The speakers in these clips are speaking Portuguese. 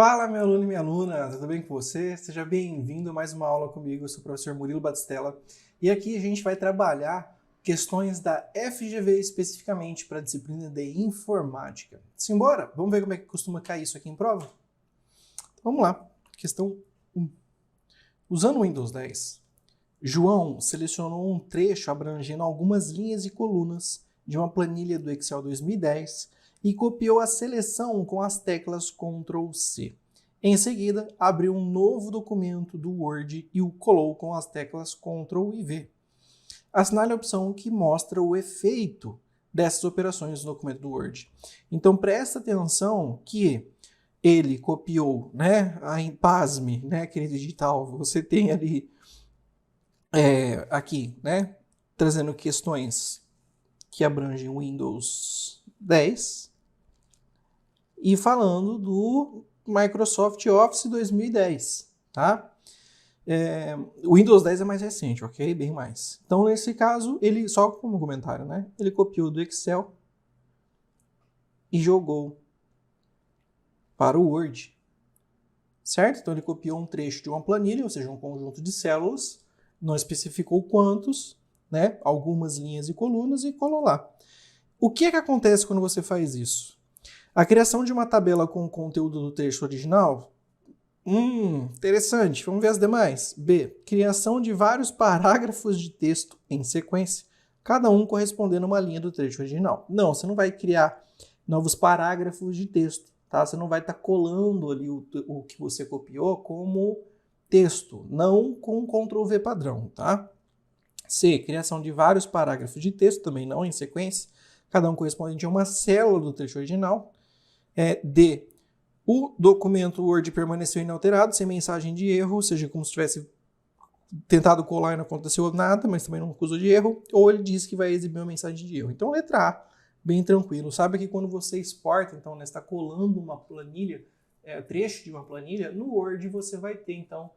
Fala, meu aluno e minha aluna, tudo bem com você? Seja bem-vindo a mais uma aula comigo. Eu sou o professor Murilo Batistella e aqui a gente vai trabalhar questões da FGV especificamente para a disciplina de informática. Simbora? Vamos ver como é que costuma cair isso aqui em prova? Então, vamos lá. Questão 1. Usando o Windows 10, João selecionou um trecho abrangendo algumas linhas e colunas de uma planilha do Excel 2010 e copiou a seleção com as teclas Ctrl+C. Em seguida, abriu um novo documento do Word e o colou com as teclas Ctrl e V. Assinale a opção que mostra o efeito dessas operações no documento do Word. Então, presta atenção que ele copiou, né? Pasme, né, querido digital, você tem ali aqui, né, trazendo questões que abrangem o Windows 10 e falando do Microsoft Office 2010, tá? O Windows 10 é mais recente, ok? Bem mais. Então, nesse caso, ele, só como comentário, né? Ele copiou do Excel e jogou para o Word, certo? Então, ele copiou um trecho de uma planilha, ou seja, um conjunto de células, não especificou quantos, né? Algumas linhas e colunas e colou lá. O que acontece quando você faz isso? A criação de uma tabela com o conteúdo do trecho original. Interessante. Vamos ver as demais. B. Criação de vários parágrafos de texto em sequência, cada um correspondendo a uma linha do trecho original. Não, você não vai criar novos parágrafos de texto, tá? Você não vai estar colando ali o que você copiou como texto, não com Ctrl+V padrão, tá? C. Criação de vários parágrafos de texto, também não em sequência, cada um correspondente a uma célula do trecho original. D. O documento Word permaneceu inalterado, sem mensagem de erro, ou seja, como se tivesse tentado colar e não aconteceu nada, mas também não acusou de erro, ou ele diz que vai exibir uma mensagem de erro. Então, letra A, bem tranquilo. Sabe que quando você exporta, então, né, está colando uma planilha, trecho de uma planilha, no Word você vai ter, então,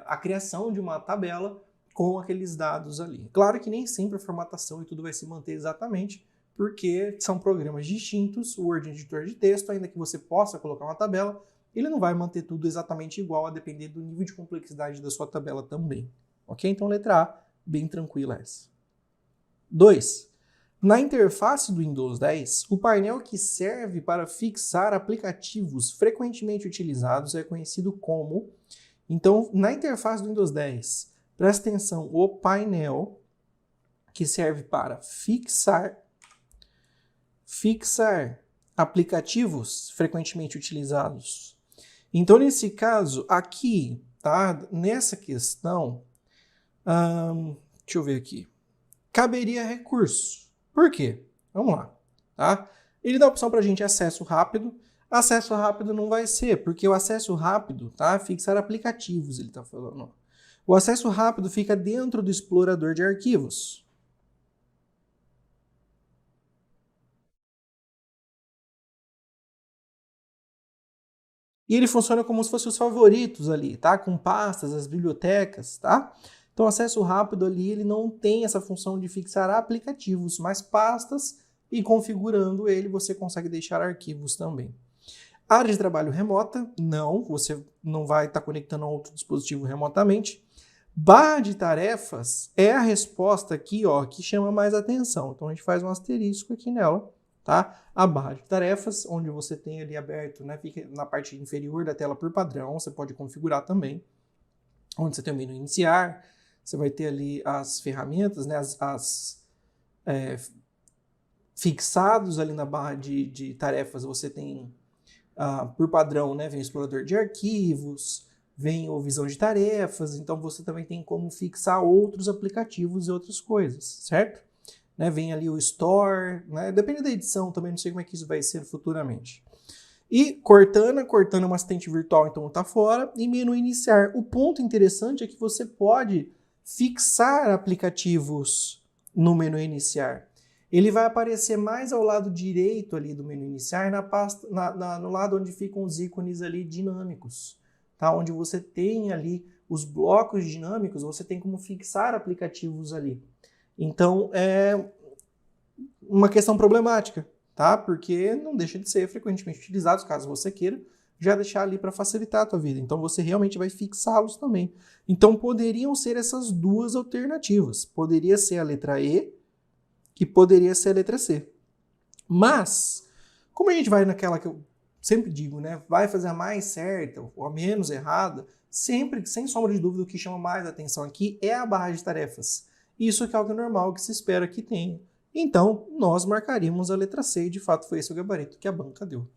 a criação de uma tabela com aqueles dados ali. Claro que nem sempre a formatação e tudo vai se manter exatamente, porque são programas distintos. O Word é editor de texto, ainda que você possa colocar uma tabela, ele não vai manter tudo exatamente igual, a depender do nível de complexidade da sua tabela também. Ok? Então, letra A, bem tranquila essa. 2. Na interface do Windows 10, o painel que serve para fixar aplicativos frequentemente utilizados é conhecido como... Então, na interface do Windows 10, presta atenção, o painel que serve para fixar aplicativos frequentemente utilizados. Então, nesse caso, aqui, tá? Nessa questão, deixa eu ver aqui, caberia recurso. Por quê? Vamos lá, tá? Ele dá a opção para a gente acesso rápido. Acesso rápido não vai ser, porque o acesso rápido, tá? Fixar aplicativos, ele está falando. O acesso rápido fica dentro do explorador de arquivos. E ele funciona como se fossem os favoritos ali, tá? Com pastas, as bibliotecas, tá? Então, acesso rápido ali, ele não tem essa função de fixar aplicativos, mas pastas, e configurando ele, você consegue deixar arquivos também. Área de trabalho remota, não, você não vai estar conectando a outro dispositivo remotamente. Barra de tarefas é a resposta aqui, ó, que chama mais atenção. Então, a gente faz um asterisco aqui nela. Tá? A barra de tarefas, onde você tem ali aberto, né, fica na parte inferior da tela por padrão, você pode configurar também, onde você tem o menu iniciar, você vai ter ali as ferramentas, né, fixados ali na barra de tarefas, você tem por padrão, né, vem o explorador de arquivos, vem o visão de tarefas, então você também tem como fixar outros aplicativos e outras coisas, certo? Né, vem ali o Store, né, depende da edição também, não sei como é que isso vai ser futuramente. E Cortana é uma assistente virtual, então está fora, e menu iniciar. O ponto interessante é que você pode fixar aplicativos no menu iniciar. Ele vai aparecer mais ao lado direito ali do menu iniciar, no lado onde ficam os ícones ali dinâmicos, tá? Onde você tem ali os blocos dinâmicos, você tem como fixar aplicativos ali. Então, é uma questão problemática, tá? Porque não deixa de ser frequentemente utilizado, caso você queira, já deixar ali para facilitar a tua vida. Então você realmente vai fixá-los também. Então poderiam ser essas duas alternativas. Poderia ser a letra E e poderia ser a letra C. Mas, como a gente vai naquela que eu sempre digo, né? Vai fazer a mais certa ou a menos errada, sempre, sem sombra de dúvida, o que chama mais atenção aqui é a barra de tarefas. Isso que é algo normal que se espera que tenha. Então, nós marcaríamos a letra C e, de fato, foi esse o gabarito que a banca deu.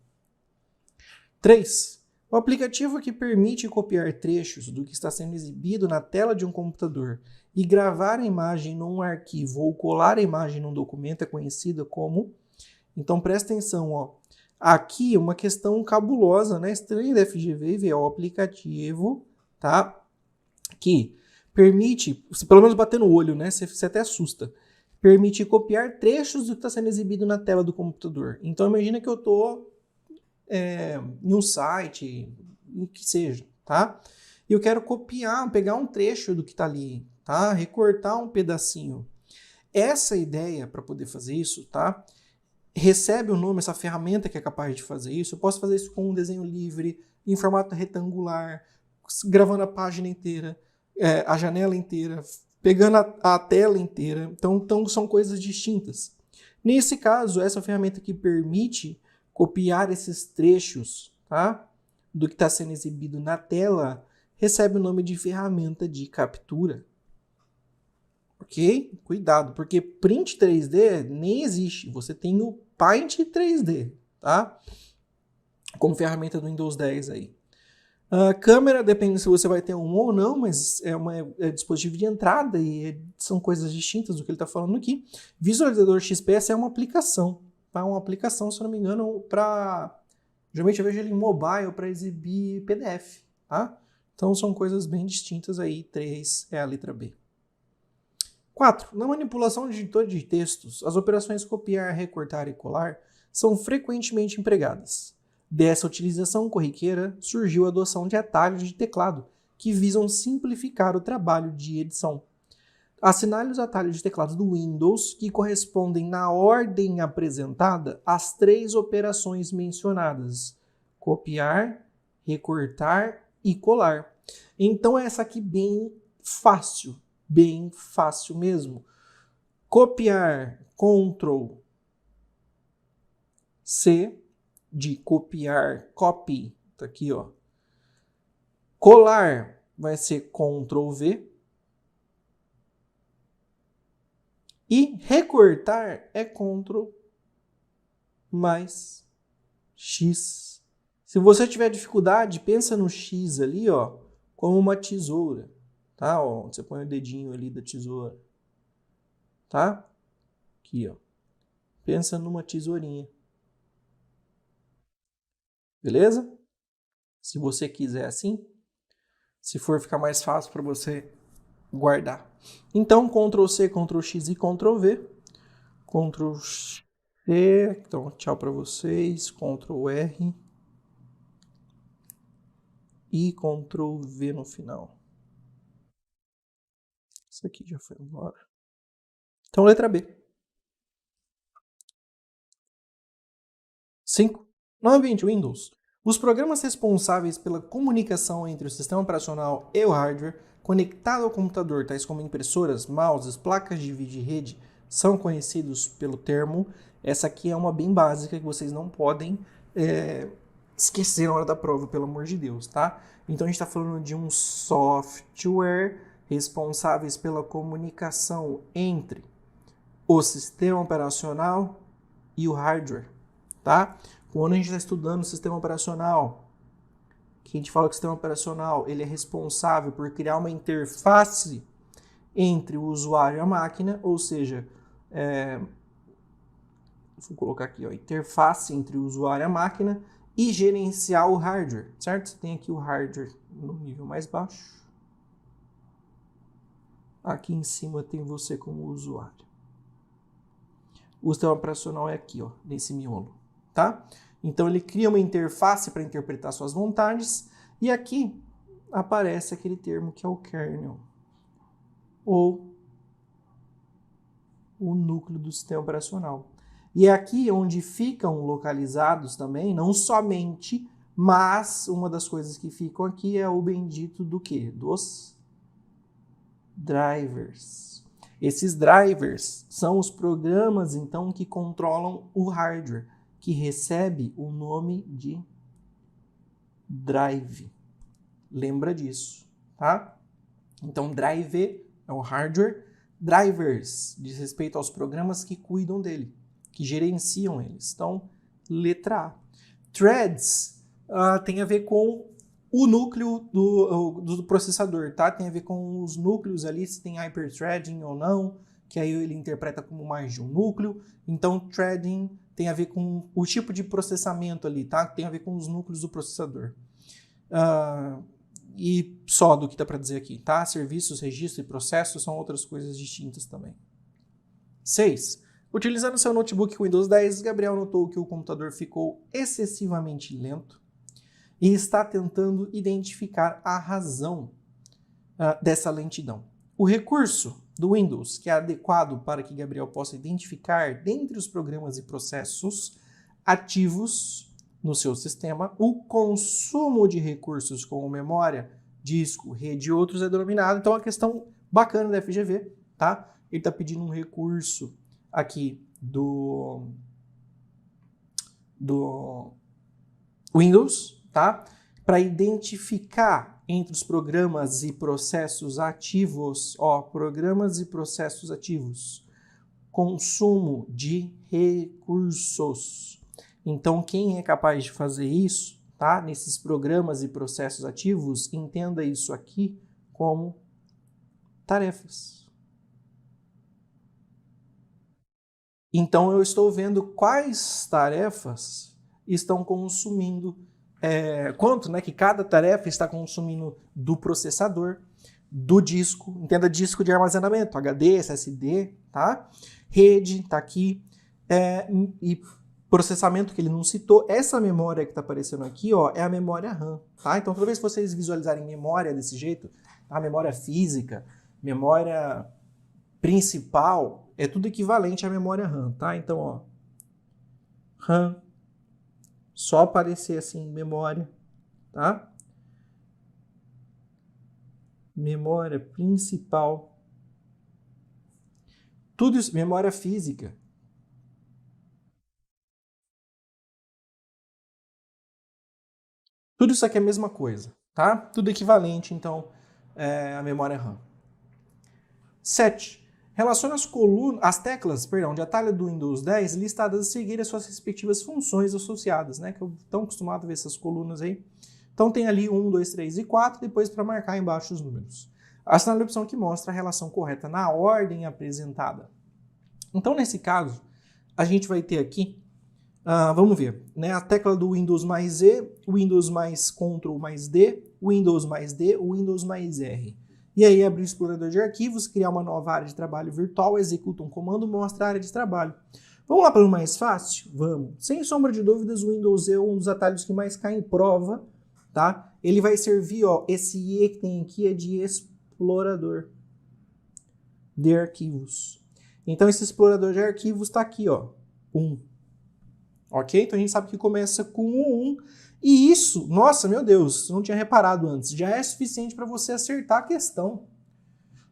3. O aplicativo que permite copiar trechos do que está sendo exibido na tela de um computador e gravar a imagem num arquivo ou colar a imagem num documento é conhecido como... Então, presta atenção, ó. Aqui uma questão cabulosa, né? Estranha da FGV é o aplicativo, tá? Que permite, pelo menos bater no olho, né? Você até assusta. Permite copiar trechos do que está sendo exibido na tela do computador. Então, imagina que eu estou em um site, o que seja, tá? E eu quero copiar, pegar um trecho do que está ali, tá? Recortar um pedacinho. Essa ideia, para poder fazer isso, tá? Recebe o nome, essa ferramenta que é capaz de fazer isso. Eu posso fazer isso com um desenho livre, em formato retangular, gravando a página inteira, a janela inteira, pegando a tela inteira. Então são coisas distintas. Nesse caso, essa ferramenta que permite copiar esses trechos, tá, do que está sendo exibido na tela, recebe o nome de ferramenta de captura. Ok? Cuidado, porque print 3D nem existe. Você tem o Paint 3D, tá? Como ferramenta do Windows 10 aí. A câmera depende se você vai ter um ou não, mas é dispositivo de entrada e são coisas distintas do que ele está falando aqui. Visualizador XPS é uma aplicação, tá? Uma aplicação, se eu não me engano, para... Geralmente eu vejo ele em mobile para exibir PDF, tá? Então são coisas bem distintas aí. 3 é a letra B. 4. Na manipulação de editor de textos, as operações copiar, recortar e colar são frequentemente empregadas. Dessa utilização corriqueira surgiu a adoção de atalhos de teclado, que visam simplificar o trabalho de edição. Assinale os atalhos de teclado do Windows, que correspondem na ordem apresentada às 3 operações mencionadas: copiar, recortar e colar. Então essa aqui bem fácil mesmo. Copiar, Ctrl C, de copiar, copy, tá aqui, ó. Colar vai ser Ctrl V. E recortar é Ctrl mais X. Se você tiver dificuldade, pensa no X ali, ó, como uma tesoura, tá? Ó, você põe o dedinho ali da tesoura, tá? Aqui, ó. Pensa numa tesourinha. Beleza? Se você quiser assim, se for ficar mais fácil para você guardar. Então, Ctrl C, Ctrl X e Ctrl V. Ctrl C, então tchau para vocês. Ctrl R e Ctrl V no final. Isso aqui já foi embora. Então, letra B. 5. No ambiente Windows, os programas responsáveis pela comunicação entre o sistema operacional e o hardware conectado ao computador, tais como impressoras, mouses, placas de vídeo e rede, são conhecidos pelo termo. Essa aqui é uma bem básica que vocês não podem esquecer na hora da prova, pelo amor de Deus, tá? Então a gente está falando de um software responsáveis pela comunicação entre o sistema operacional e o hardware, tá? Quando a gente está estudando o sistema operacional, que a gente fala que o sistema operacional ele é responsável por criar uma interface entre o usuário e a máquina, ou seja, vou colocar aqui, ó, interface entre o usuário e a máquina e gerenciar o hardware, certo? Você tem aqui o hardware no nível mais baixo. Aqui em cima tem você como usuário. O sistema operacional é aqui, ó, nesse miolo, tá? Então ele cria uma interface para interpretar suas vontades e aqui aparece aquele termo que é o kernel ou o núcleo do sistema operacional. E é aqui onde ficam localizados também, não somente, Mas uma das coisas que ficam aqui é o bendito do quê? Dos drivers. Esses drivers são os programas, então, que controlam o hardware, que recebe o nome de drive. Lembra disso, tá? Então, drive é o hardware, drivers diz respeito aos programas que cuidam dele, que gerenciam eles. Então, letra A. Threads tem a ver com o núcleo do processador, tá? Tem a ver com os núcleos ali, se tem hyperthreading ou não, que aí ele interpreta como mais de um núcleo. Então, threading tem a ver com o tipo de processamento ali, tá? Tem a ver com os núcleos do processador. E só do que dá para dizer aqui, tá? Serviços, registro e processos são outras coisas distintas também. 6. Utilizando seu notebook Windows 10, Gabriel notou que o computador ficou excessivamente lento e está tentando identificar a razão dessa lentidão. O recurso do Windows, que é adequado para que Gabriel possa identificar, dentre os programas e processos ativos no seu sistema, o consumo de recursos como memória, disco, rede e outros é denominado. Então, a questão bacana da FGV, tá? Ele está pedindo um recurso aqui do Windows, tá? Para identificar entre os programas e processos ativos, programas e processos ativos, consumo de recursos. Então, quem é capaz de fazer isso, tá? Nesses programas e processos ativos, entenda isso aqui como tarefas. Então, eu estou vendo quais tarefas estão consumindo, quanto, né, que cada tarefa está consumindo do processador, do disco, entenda disco de armazenamento, HD, SSD, tá? Rede, tá aqui, e processamento que ele não citou, essa memória que está aparecendo aqui, é a memória RAM, tá? Então, toda vez que vocês visualizarem memória desse jeito, a memória física, memória principal, é tudo equivalente à memória RAM, tá? Então, RAM, só aparecer assim, memória, tá? Memória principal. Tudo isso, memória física. Tudo isso aqui é a mesma coisa, tá? Tudo equivalente, então, à memória RAM. 7. Relaciona as teclas de atalho do Windows 10 listadas a seguir as suas respectivas funções associadas, né? Que eu estou acostumado a ver essas colunas aí. Então tem ali 1, 2, 3 e 4, depois para marcar embaixo os números. Assinale a opção que mostra a relação correta na ordem apresentada. Então, nesse caso, a gente vai ter aqui, vamos ver, né? A tecla do Windows mais E, Windows mais Ctrl mais D, Windows mais D, Windows mais R. E aí, abrir o explorador de arquivos, criar uma nova área de trabalho virtual, executa um comando, mostra a área de trabalho. Vamos lá para o mais fácil? Vamos. Sem sombra de dúvidas, o Windows E é um dos atalhos que mais cai em prova, tá? Ele vai servir, esse E que tem aqui é de explorador de arquivos. Então, esse explorador de arquivos está aqui, 1. Ok? Então, a gente sabe que começa com 1. E isso, nossa, meu Deus, não tinha reparado antes, já é suficiente para você acertar a questão.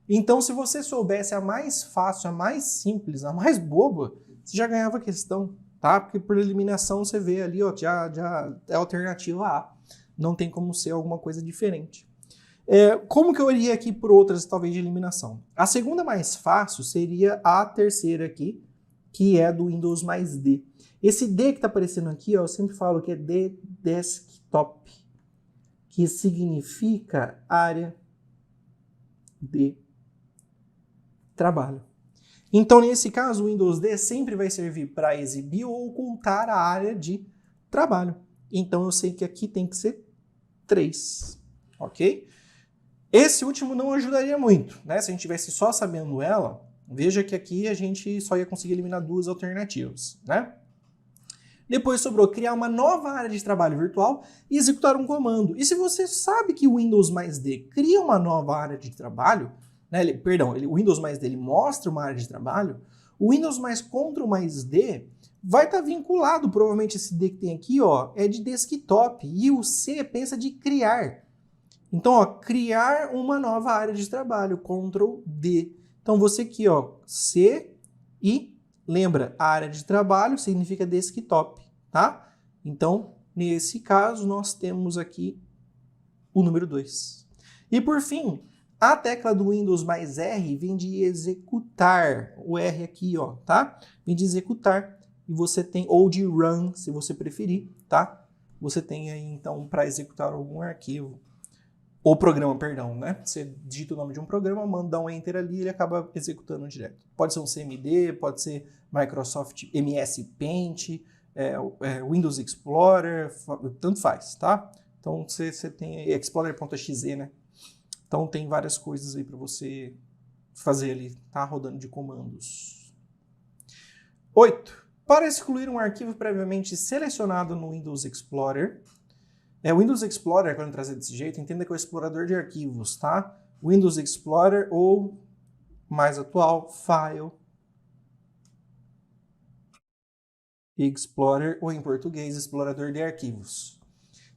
Então, se você soubesse a mais fácil, a mais simples, a mais boba, você já ganhava a questão, tá? Porque por eliminação você vê ali, já é a alternativa A. Não tem como ser alguma coisa diferente. Como que eu iria aqui por outras, talvez, de eliminação? A segunda mais fácil seria a terceira aqui, que é do Windows mais D. Esse D que está aparecendo aqui, eu sempre falo que é D desktop, que significa área de trabalho. Então, nesse caso, o Windows D sempre vai servir para exibir ou ocultar a área de trabalho. Então, eu sei que aqui tem que ser 3, ok? Esse último não ajudaria muito, né? Se a gente tivesse só sabendo ela, veja que aqui a gente só ia conseguir eliminar 2 alternativas, né? Depois sobrou criar uma nova área de trabalho virtual e executar um comando. E se você sabe que o Windows mais D cria uma nova área de trabalho, né, o Windows mais D ele mostra uma área de trabalho, o Windows mais Ctrl mais D vai estar vinculado, provavelmente esse D que tem aqui, ó, é de desktop, e o C pensa de criar. Então, ó, criar uma nova área de trabalho, Ctrl D. Então, você aqui, ó, C e lembra, área de trabalho significa desktop, tá? Então, nesse caso, nós temos aqui o número 2. E por fim, a tecla do Windows mais R vem de executar. O R aqui, ó, tá? Vem de executar. E você tem, ou de run, se você preferir, tá? Você tem aí, então, para executar algum arquivo. Ou programa, perdão, né? Você digita o nome de um programa, manda um enter ali e ele acaba executando direto. Pode ser um CMD, pode ser Microsoft MS Paint, Windows Explorer, tanto faz, tá? Então você tem aí Explorer.exe, né? Então tem várias coisas aí para você fazer ali, tá? Rodando de comandos. 8. Para excluir um arquivo previamente selecionado no Windows Explorer, o Windows Explorer, quando trazer desse jeito, entenda que é o explorador de arquivos, tá? Windows Explorer ou, mais atual, File Explorer, ou em português, explorador de arquivos.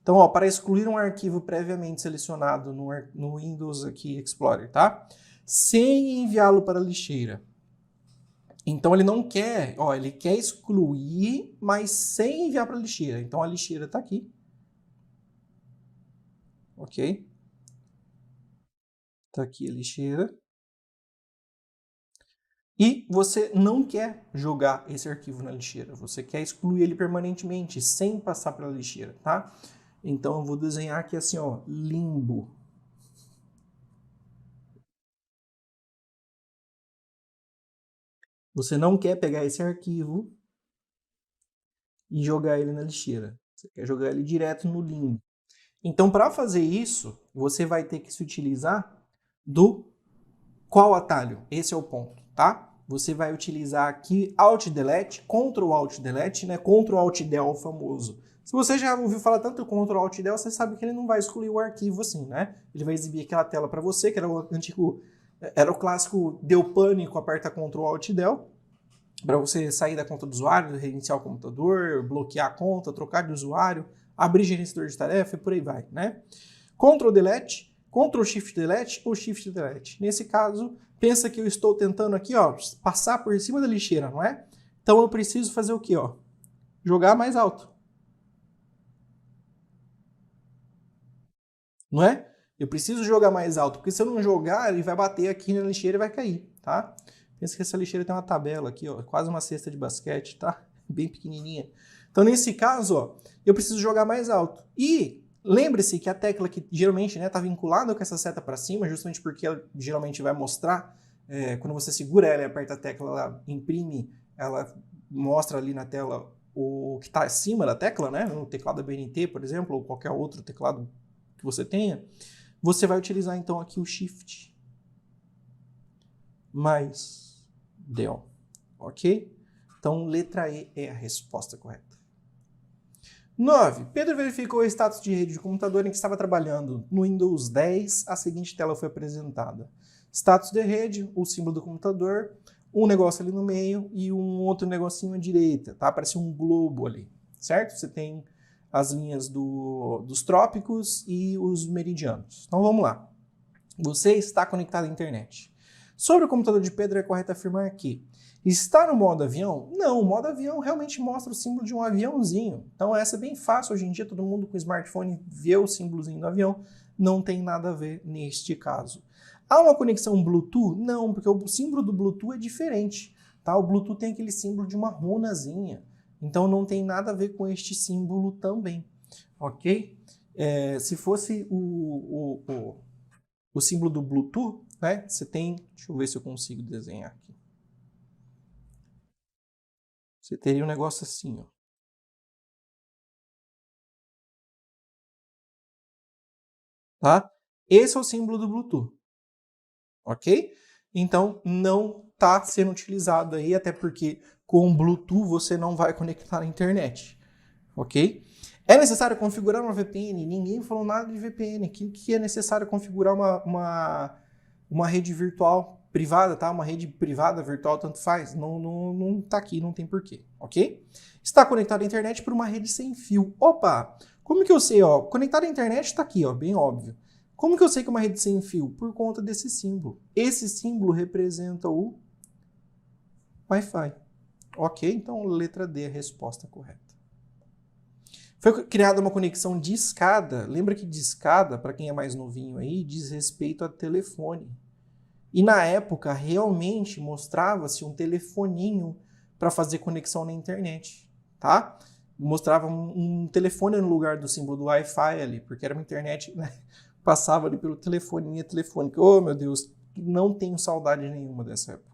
Então, ó, para excluir um arquivo previamente selecionado no Windows aqui Explorer, tá? Sem enviá-lo para a lixeira. Então, ele não quer, ó, ele quer excluir, mas sem enviar para a lixeira. Então, a lixeira está aqui. Ok? Tá aqui a lixeira. E você não quer jogar esse arquivo na lixeira. Você quer excluir ele permanentemente, sem passar pela lixeira, tá? Então eu vou desenhar aqui assim, ó, limbo. Você não quer pegar esse arquivo e jogar ele na lixeira. Você quer jogar ele direto no limbo. Então, para fazer isso, você vai ter que se utilizar do qual atalho? Esse é o ponto, tá? Você vai utilizar aqui Alt Delete, Ctrl Alt Delete, né? Ctrl Alt Del famoso. Se você já ouviu falar tanto Ctrl Alt Del, você sabe que ele não vai excluir o arquivo assim, né? Ele vai exibir aquela tela para você, que era o antigo, era o clássico deu pânico, aperta Ctrl Alt Del, para você sair da conta do usuário, reiniciar o computador, bloquear a conta, trocar de usuário, abrir gerenciador de tarefa e por aí vai, né? Ctrl Delete, Ctrl Shift Delete ou Shift Delete. Nesse caso, pensa que eu estou tentando aqui, ó, passar por cima da lixeira, não é? Então eu preciso fazer o quê, ó? Jogar mais alto. Não é? Eu preciso jogar mais alto, porque se eu não jogar, ele vai bater aqui na lixeira e vai cair, tá? Pensa que essa lixeira tem uma tabela aqui, ó, quase uma cesta de basquete, tá? Bem pequenininha. Então nesse caso, ó, eu preciso jogar mais alto. E lembre-se que a tecla que geralmente está vinculada com essa seta para cima, justamente porque ela geralmente vai mostrar, quando você segura ela e aperta a tecla, ela imprime, ela mostra ali na tela o que está acima da tecla, né? No teclado BNT, por exemplo, ou qualquer outro teclado que você tenha. Você vai utilizar então aqui o Shift mais Del, ok? Então, letra E é a resposta correta. 9. Pedro verificou o status de rede de computador em que estava trabalhando. No Windows 10, a seguinte tela foi apresentada. Status de rede, o símbolo do computador, um negócio ali no meio e um outro negocinho à direita, tá? Parece um globo ali, certo? Você tem as linhas dos trópicos e os meridianos. Então vamos lá. Você está conectado à internet. Sobre o computador de Pedro, é correto afirmar que está no modo avião? Não, o modo avião realmente mostra o símbolo de um aviãozinho. Então essa é bem fácil, hoje em dia todo mundo com smartphone vê o símbolozinho do avião, não tem nada a ver neste caso. Há uma conexão Bluetooth? Não, porque o símbolo do Bluetooth é diferente. Tá? O Bluetooth tem aquele símbolo de uma runazinha, então não tem nada a ver com este símbolo também, ok? Se fosse o símbolo do Bluetooth, né? Você tem, deixa eu ver se eu consigo desenhar aqui. Você teria um negócio assim, ó. Tá? Esse é o símbolo do Bluetooth, ok? Então não está sendo utilizado aí, até porque com Bluetooth você não vai conectar à internet, ok? É necessário configurar uma VPN? Ninguém falou nada de VPN. Que é necessário configurar uma rede virtual privada, tá? Uma rede privada, virtual, tanto faz. Não tá aqui, não tem porquê, ok? Está conectado à internet por uma rede sem fio. Opa! Como que eu sei, ó? Conectado à internet está aqui, ó, bem óbvio. Como que eu sei que é uma rede sem fio? Por conta desse símbolo. Esse símbolo representa o Wi-Fi. Ok? Então, letra D é a resposta correta. Foi criada uma conexão de escada. Lembra que de escada, para quem é mais novinho aí, diz respeito a telefone. E na época, realmente mostrava-se um telefoninho para fazer conexão na internet, tá? Mostrava um telefone no lugar do símbolo do Wi-Fi ali, porque era uma internet, né? Passava ali pelo telefoninha telefônica. Oh, meu Deus, não tenho saudade nenhuma dessa época.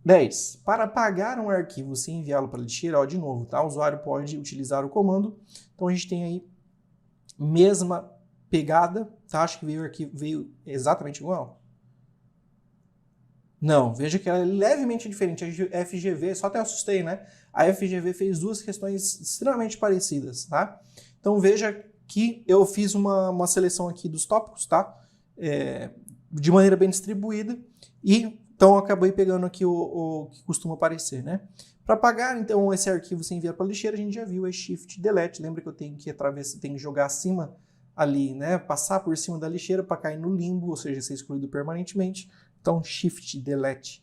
10. Para apagar um arquivo sem enviá-lo para a lixeira, ó, de novo, tá? O usuário pode utilizar o comando. Então a gente tem aí mesma pegada, tá? Acho que veio o arquivo, veio exatamente igual. Não, veja que ela é levemente diferente. A FGV, só até assustei, né? A FGV fez duas questões extremamente parecidas, tá? Então veja que eu fiz uma seleção aqui dos tópicos, tá? De maneira bem distribuída e então eu acabei pegando aqui o que costuma aparecer, né? Para apagar então esse arquivo sem enviar para a lixeira, a gente já viu, é Shift Delete. Lembra que eu tenho que atravessar, tenho que jogar acima ali, né? Passar por cima da lixeira para cair no limbo, ou seja, ser excluído permanentemente. Então, Shift Delete.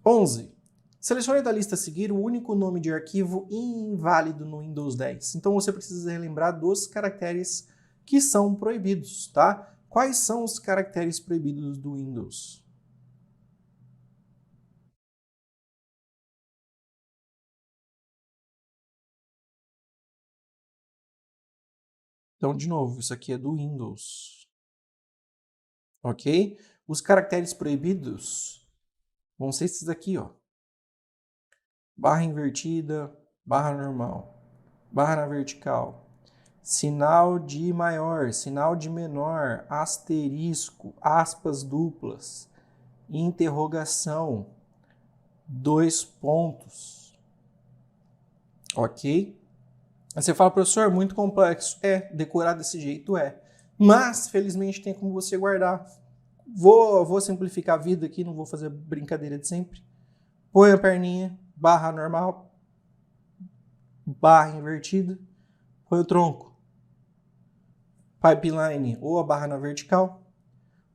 11. Selecione da lista a seguir o único nome de arquivo inválido no Windows 10. Então, você precisa relembrar dos caracteres que são proibidos, tá? Quais são os caracteres proibidos do Windows? Então, de novo, isso aqui é do Windows. Ok? Os caracteres proibidos vão ser esses aqui, ó. Barra invertida, barra normal, barra na vertical, sinal de maior, sinal de menor, asterisco, aspas duplas, interrogação, 2 pontos. Ok? Aí você fala, professor, muito complexo. Decorar desse jeito é. Mas, felizmente, tem como você guardar. Vou simplificar a vida aqui, não vou fazer brincadeira de sempre. Põe a perninha, barra normal, barra invertida, põe o tronco. Pipeline ou a barra na vertical.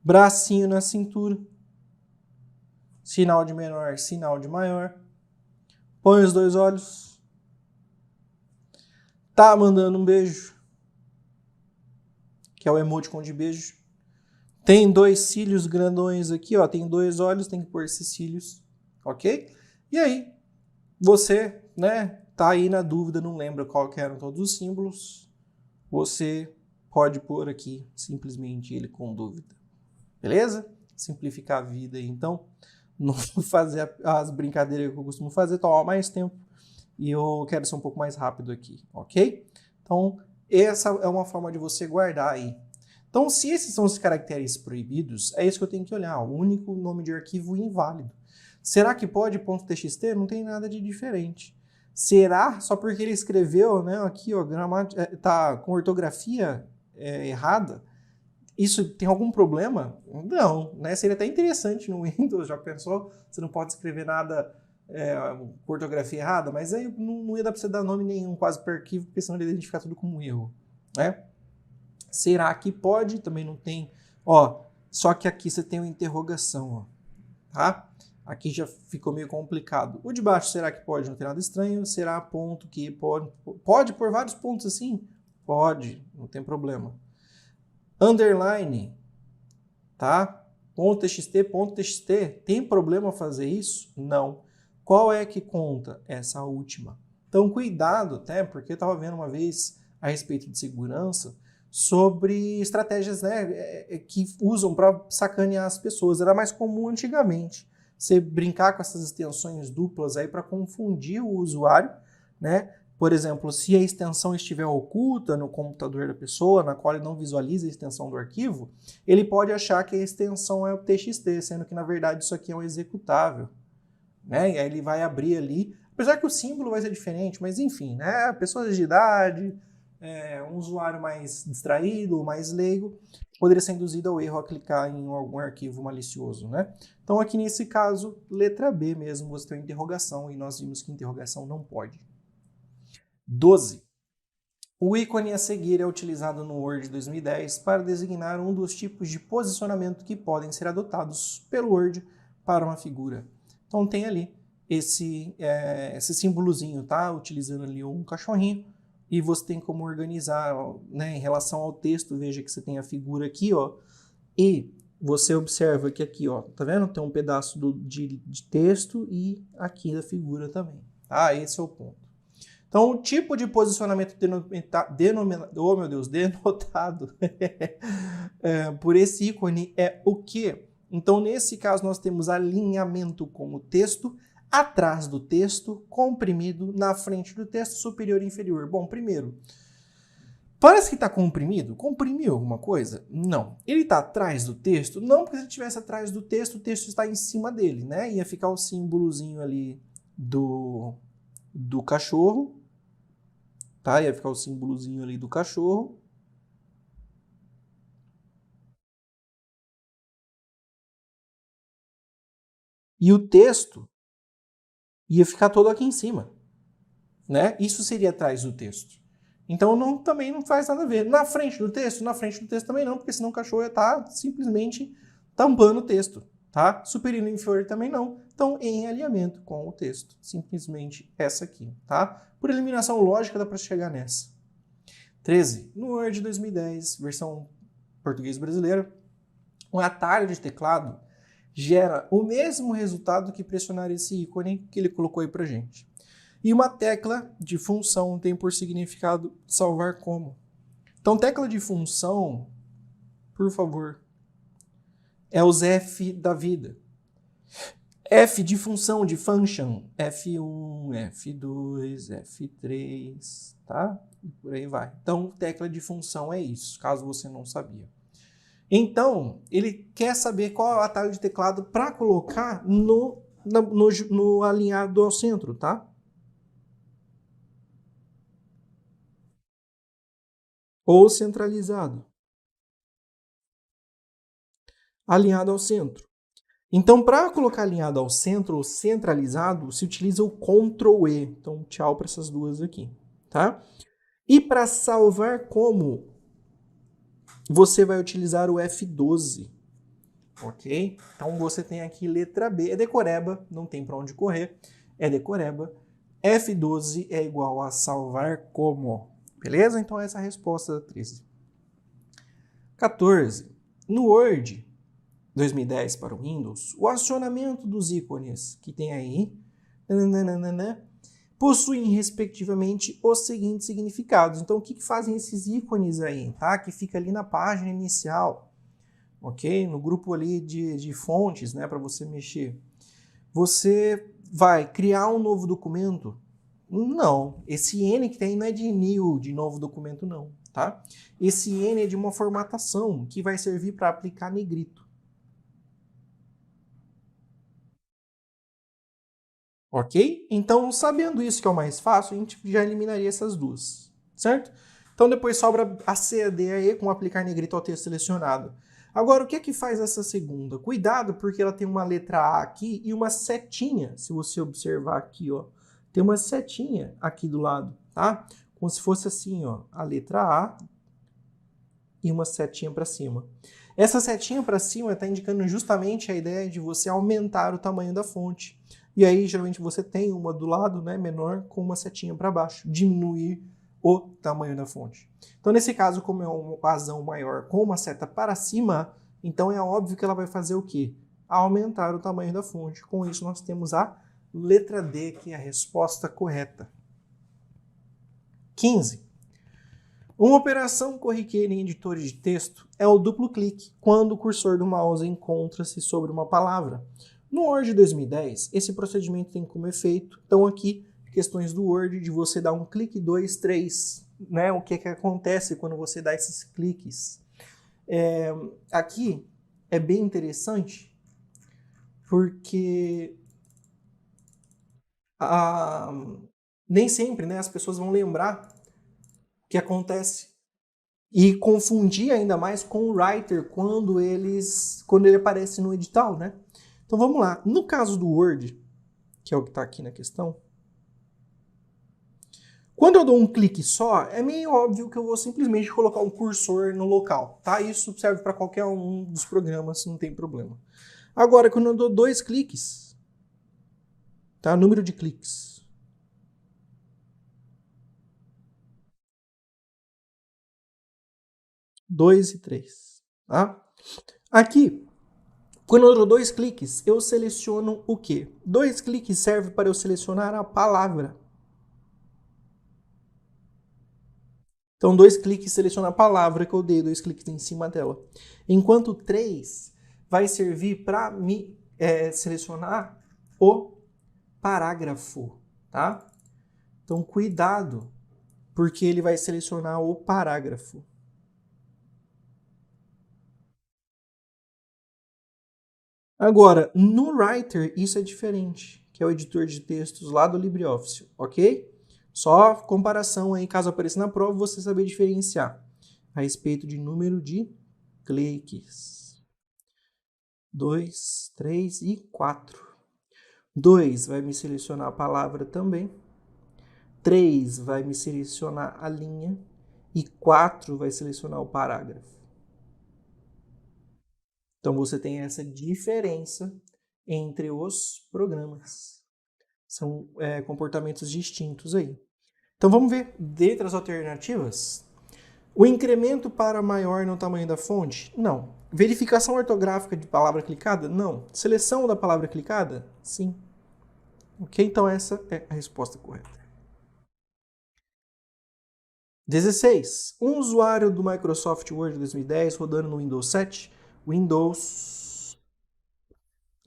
Bracinho na cintura. Sinal de menor, sinal de maior. Põe os 2 olhos. Tá mandando um beijo, que é o emoticon de beijo. Tem 2 cílios grandões aqui, ó. Tem 2 olhos, tem que pôr esses cílios, ok? E aí, você, né, tá aí na dúvida, não lembra qual que eram todos os símbolos, você pode pôr aqui simplesmente ele com dúvida, beleza? Simplificar a vida aí, então, não fazer as brincadeiras que eu costumo fazer, tomar mais tempo, e eu quero ser um pouco mais rápido aqui, ok? Então, essa é uma forma de você guardar aí. Então, se esses são os caracteres proibidos, é isso que eu tenho que olhar, o único nome de arquivo inválido. Será que pode .txt? Não tem nada de diferente. Será? Só porque ele escreveu, né, aqui, ó, tá com ortografia errada, isso tem algum problema? Não, né? Seria até interessante no Windows, já pensou? Você não pode escrever nada com ortografia errada, mas aí não ia dar para você dar nome nenhum quase para arquivo, porque senão ele ia identificar tudo como erro, né? Será que pode? Também não tem. Ó, só que aqui você tem uma interrogação, ó, tá? Aqui já ficou meio complicado. O de baixo, será que pode? Não tem nada estranho. Será ponto que pode? Pode por vários pontos assim? Pode, não tem problema. Underline, tá? .txt. Tem problema fazer isso? Não. Qual é que conta? Essa última. Então, cuidado, até, porque eu estava vendo uma vez a respeito de segurança sobre estratégias, né, que usam para sacanear as pessoas. Era mais comum antigamente você brincar com essas extensões duplas aí para confundir o usuário, né? Por exemplo, se a extensão estiver oculta no computador da pessoa, na qual ele não visualiza a extensão do arquivo, ele pode achar que a extensão é o TXT, sendo que na verdade isso aqui é um executável, né? E aí ele vai abrir ali, apesar que o símbolo vai ser diferente, mas enfim, né? Pessoas de idade, um usuário mais distraído ou mais leigo, poderia ser induzido ao erro a clicar em algum arquivo malicioso, né? Então aqui nesse caso, letra B mesmo, você tem uma interrogação e nós vimos que interrogação não pode. 12. O ícone a seguir é utilizado no Word 2010 para designar um dos tipos de posicionamento que podem ser adotados pelo Word para uma figura. Então tem ali esse símbolozinho, tá? Utilizando ali um cachorrinho, e você tem como organizar, né, em relação ao texto. Veja que você tem a figura aqui, ó, e você observa que aqui, ó, tá vendo? Tem um pedaço de texto e aqui da figura também. Ah, esse é o ponto. Então, o tipo de posicionamento denotado por esse ícone é o quê? Então, nesse caso, nós temos alinhamento com o texto, atrás do texto, comprimido, na frente do texto, superior e inferior. Bom, primeiro, parece que está comprimido. Comprimiu alguma coisa? Não. Ele está atrás do texto? Não, porque se ele estivesse atrás do texto, o texto está em cima dele, né? Ia ficar o símbolozinho ali do cachorro, tá? Ia ficar o símbolozinho ali do cachorro. E o texto ia ficar todo aqui em cima, né? Isso seria atrás do texto. Então também não faz nada a ver. Na frente do texto também não, porque senão o cachorro ia estar simplesmente tampando o texto, tá? Superior e inferior também não. Então, em alinhamento com o texto, simplesmente essa aqui, tá? Por eliminação lógica dá para chegar nessa. 13. No Word 2010, versão português brasileira, um atalho de teclado gera o mesmo resultado que pressionar esse ícone que ele colocou aí pra gente. E uma tecla de função tem por significado salvar como. Então, tecla de função, por favor, é os F da vida. F de função, de function, F1, F2, F3, tá? E por aí vai. Então, tecla de função é isso, caso você não sabia. Então, ele quer saber qual é o atalho de teclado para colocar no alinhado ao centro, tá? Ou centralizado. Alinhado ao centro. Então, para colocar alinhado ao centro ou centralizado, se utiliza o Ctrl E. Então, tchau para essas duas aqui, tá? E para salvar como, você vai utilizar o F12, ok? Então, você tem aqui letra B, é decoreba, não tem para onde correr, é decoreba. F12 é igual a salvar como, beleza? Então, essa é a resposta da 13. 14. No Word 2010 para o Windows, o acionamento dos ícones que tem aí possuem, respectivamente, os seguintes significados. Então, o que fazem esses ícones aí, tá? Que fica ali na página inicial, ok? No grupo ali de fontes, né, para você mexer. Você vai criar um novo documento? Não. Esse N que tem não é de new, de novo documento, não, tá? Esse N é de uma formatação que vai servir para aplicar negrito. Ok? Então, sabendo isso que é o mais fácil, a gente já eliminaria essas duas, certo? Então, depois sobra a C, a D, a E com aplicar negrito ao texto selecionado. Agora, o que é que faz essa segunda? Cuidado, porque ela tem uma letra A aqui e uma setinha, se você observar aqui, ó. Tem uma setinha aqui do lado, tá? Como se fosse assim, ó, a letra A e uma setinha para cima. Essa setinha para cima está indicando justamente a ideia de você aumentar o tamanho da fonte. E aí, geralmente, você tem uma do lado, né, menor, com uma setinha para baixo, diminuir o tamanho da fonte. Então, nesse caso, como é um vazão maior com uma seta para cima, então é óbvio que ela vai fazer o quê? Aumentar o tamanho da fonte. Com isso, nós temos a letra D, que é a resposta correta. 15. Uma operação corriqueira em editores de texto é o duplo clique, quando o cursor do mouse encontra-se sobre uma palavra. No Word 2010, esse procedimento tem como efeito, então aqui, questões do Word, de você dar um clique, 2, 3, né? O que é que acontece quando você dá esses cliques? Aqui é bem interessante, porque nem sempre, né, as pessoas vão lembrar que acontece. E confundir ainda mais com o writer quando ele aparece no edital, né? Então vamos lá. No caso do Word, que é o que está aqui na questão, quando eu dou um clique só, é meio óbvio que eu vou simplesmente colocar um cursor no local, tá? Isso serve para qualquer um dos programas, não tem problema. Agora, quando eu dou 2 cliques, tá? Número de cliques. 2 e 3, tá? Aqui, quando eu dou 2 cliques, eu seleciono o quê? 2 cliques serve para eu selecionar a palavra. Então, 2 cliques seleciona a palavra que eu dei 2 cliques em cima dela. Enquanto 3 vai servir para me selecionar o parágrafo, tá? Então, cuidado, porque ele vai selecionar o parágrafo. Agora, no Writer, isso é diferente, que é o editor de textos lá do LibreOffice, ok? Só comparação aí, caso apareça na prova, você saber diferenciar a respeito de número de cliques. 2, 3 e 4. 2 vai me selecionar a palavra também. 3 vai me selecionar a linha. E 4 vai selecionar o parágrafo. Então você tem essa diferença entre os programas. São comportamentos distintos aí. Então vamos ver, dentre as alternativas, o incremento para maior no tamanho da fonte? Não. Verificação ortográfica de palavra clicada? Não. Seleção da palavra clicada? Sim. Ok? Então essa é a resposta correta. 16. Um usuário do Microsoft Word 2010 rodando no Windows 7.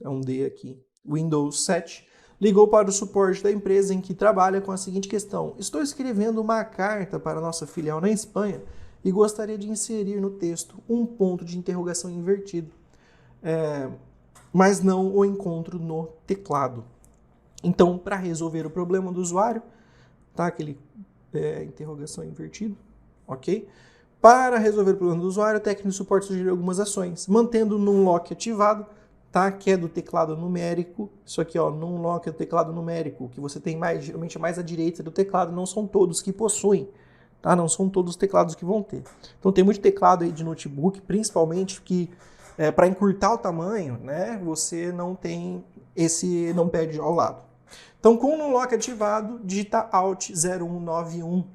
É um D aqui. Windows 7. Ligou para o suporte da empresa em que trabalha com a seguinte questão: estou escrevendo uma carta para a nossa filial na Espanha e gostaria de inserir no texto um ponto de interrogação invertido, mas não o encontro no teclado. Então, para resolver o problema do usuário, tá? Aquele interrogação invertido, ok? Para resolver o problema do usuário, o técnico de suporte sugeriu algumas ações, mantendo o numlock ativado, tá? Que é do teclado numérico. Isso aqui, ó, numlock é do teclado numérico, que você tem geralmente mais à direita do teclado, não são todos que possuem, tá? Não são todos os teclados que vão ter. Então tem muito teclado aí de notebook, principalmente que para encurtar o tamanho, né? Você não tem esse numpad ao lado. Então, com o numlock ativado, digita Alt 0191,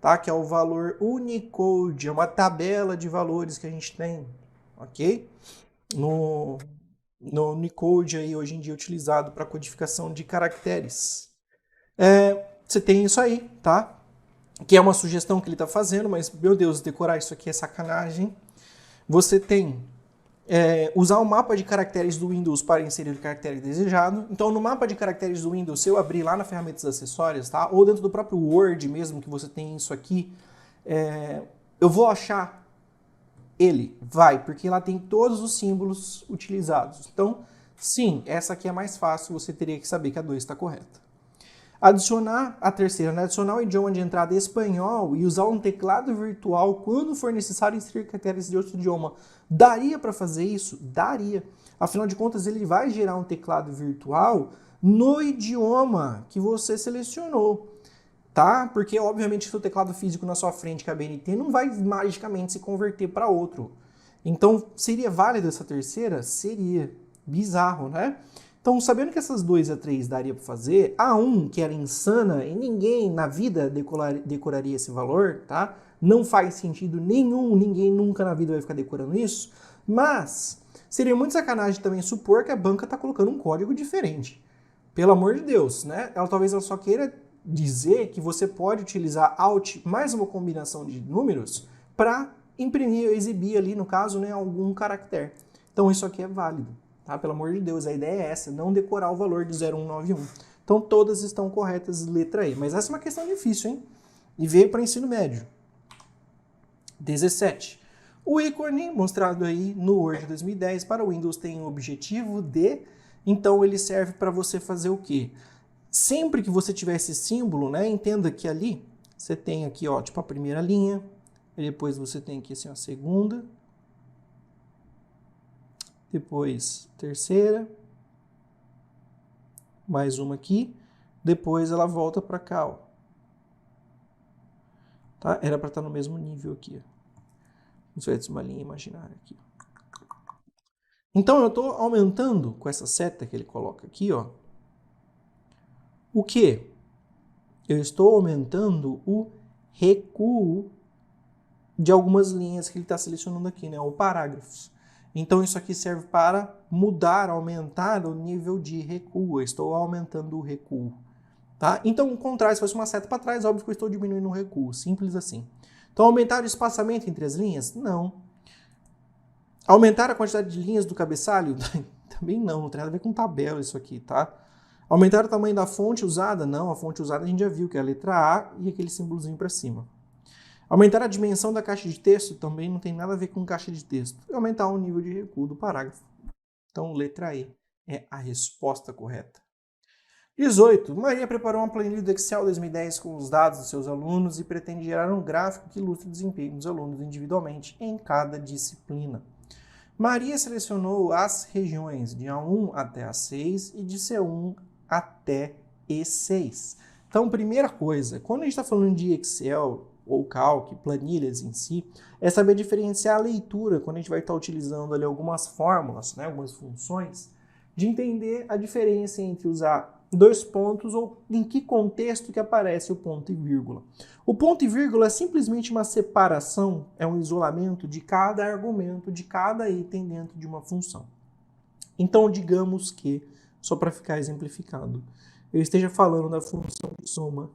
tá? Que é o valor Unicode, é uma tabela de valores que a gente tem, ok? No Unicode aí, hoje em dia utilizado para codificação de caracteres. Você tem isso aí, tá? Que é uma sugestão que ele está fazendo, mas, meu Deus, decorar isso aqui é sacanagem. Você tem usar o mapa de caracteres do Windows para inserir o caractere desejado. Então, no mapa de caracteres do Windows, se eu abrir lá na ferramentas acessórias, tá? Ou dentro do próprio Word mesmo, que você tem isso aqui, eu vou achar ele? Vai, porque lá tem todos os símbolos utilizados. Então, sim, essa aqui é mais fácil, você teria que saber que a 2 está correta. Adicionar a terceira, né? Adicionar o idioma de entrada espanhol e usar um teclado virtual quando for necessário inserir caracteres de outro idioma. Daria para fazer isso? Daria. Afinal de contas, ele vai gerar um teclado virtual no idioma que você selecionou, tá? Porque, obviamente, se o teclado físico na sua frente, que é a BNT, não vai magicamente se converter para outro. Então, seria válido essa terceira? Seria. Bizarro, né? Então, sabendo que essas 2 e a 3 daria para fazer, a 1, que era insana, e ninguém na vida decoraria esse valor, tá? Não faz sentido nenhum, ninguém nunca na vida vai ficar decorando isso, mas seria muito sacanagem também supor que a banca está colocando um código diferente. Pelo amor de Deus, né? Talvez ela só queira dizer que você pode utilizar Alt mais uma combinação de números para imprimir ou exibir ali, no caso, né, algum caractere. Então, isso aqui é válido. Tá? Pelo amor de Deus, a ideia é essa, não decorar o valor de 0191. Então, todas estão corretas, letra E. Mas essa é uma questão difícil, hein? E veio para ensino médio. 17. O ícone mostrado aí no Word 2010 para o Windows tem o objetivo de... Então, ele serve para você fazer o quê? Sempre que você tiver esse símbolo, né, entenda que ali você tem aqui, ó, tipo a primeira linha, e depois você tem aqui assim a segunda, depois terceira, mais uma aqui, depois ela volta para cá, ó. Tá? Era para estar no mesmo nível aqui, ó. Vamos ver uma linha imaginária aqui. Então eu estou aumentando com essa seta que ele coloca aqui, ó. O quê? Eu estou aumentando o recuo de algumas linhas que ele está selecionando aqui, né? Ou parágrafos. Então isso aqui serve para mudar, aumentar o nível de recuo. Eu estou aumentando o recuo. Tá? Então, o contrário, se fosse uma seta para trás, óbvio que eu estou diminuindo o recuo. Simples assim. Então, aumentar o espaçamento entre as linhas? Não. Aumentar a quantidade de linhas do cabeçalho? Também não tem nada a ver com tabela isso aqui, tá? Aumentar o tamanho da fonte usada? Não, a fonte usada a gente já viu, que é a letra A e aquele símbolozinho para cima. Aumentar a dimensão da caixa de texto? Também não tem nada a ver com caixa de texto. E aumentar o nível de recuo do parágrafo. Então, letra E é a resposta correta. 18. Maria preparou uma planilha do Excel 2010 com os dados dos seus alunos e pretende gerar um gráfico que ilustre o desempenho dos alunos individualmente em cada disciplina. Maria selecionou as regiões de A1 até A6 e de C1 até E6. Então, primeira coisa, quando a gente está falando de Excel ou Calc, planilhas em si, é saber diferenciar a leitura, quando a gente vai estar utilizando ali algumas fórmulas, né, algumas funções, de entender a diferença entre usar dois pontos ou em que contexto que aparece o ponto e vírgula. O ponto e vírgula é simplesmente uma separação, é um isolamento de cada argumento, de cada item dentro de uma função. Então, digamos que, só para ficar exemplificado, eu esteja falando da função de soma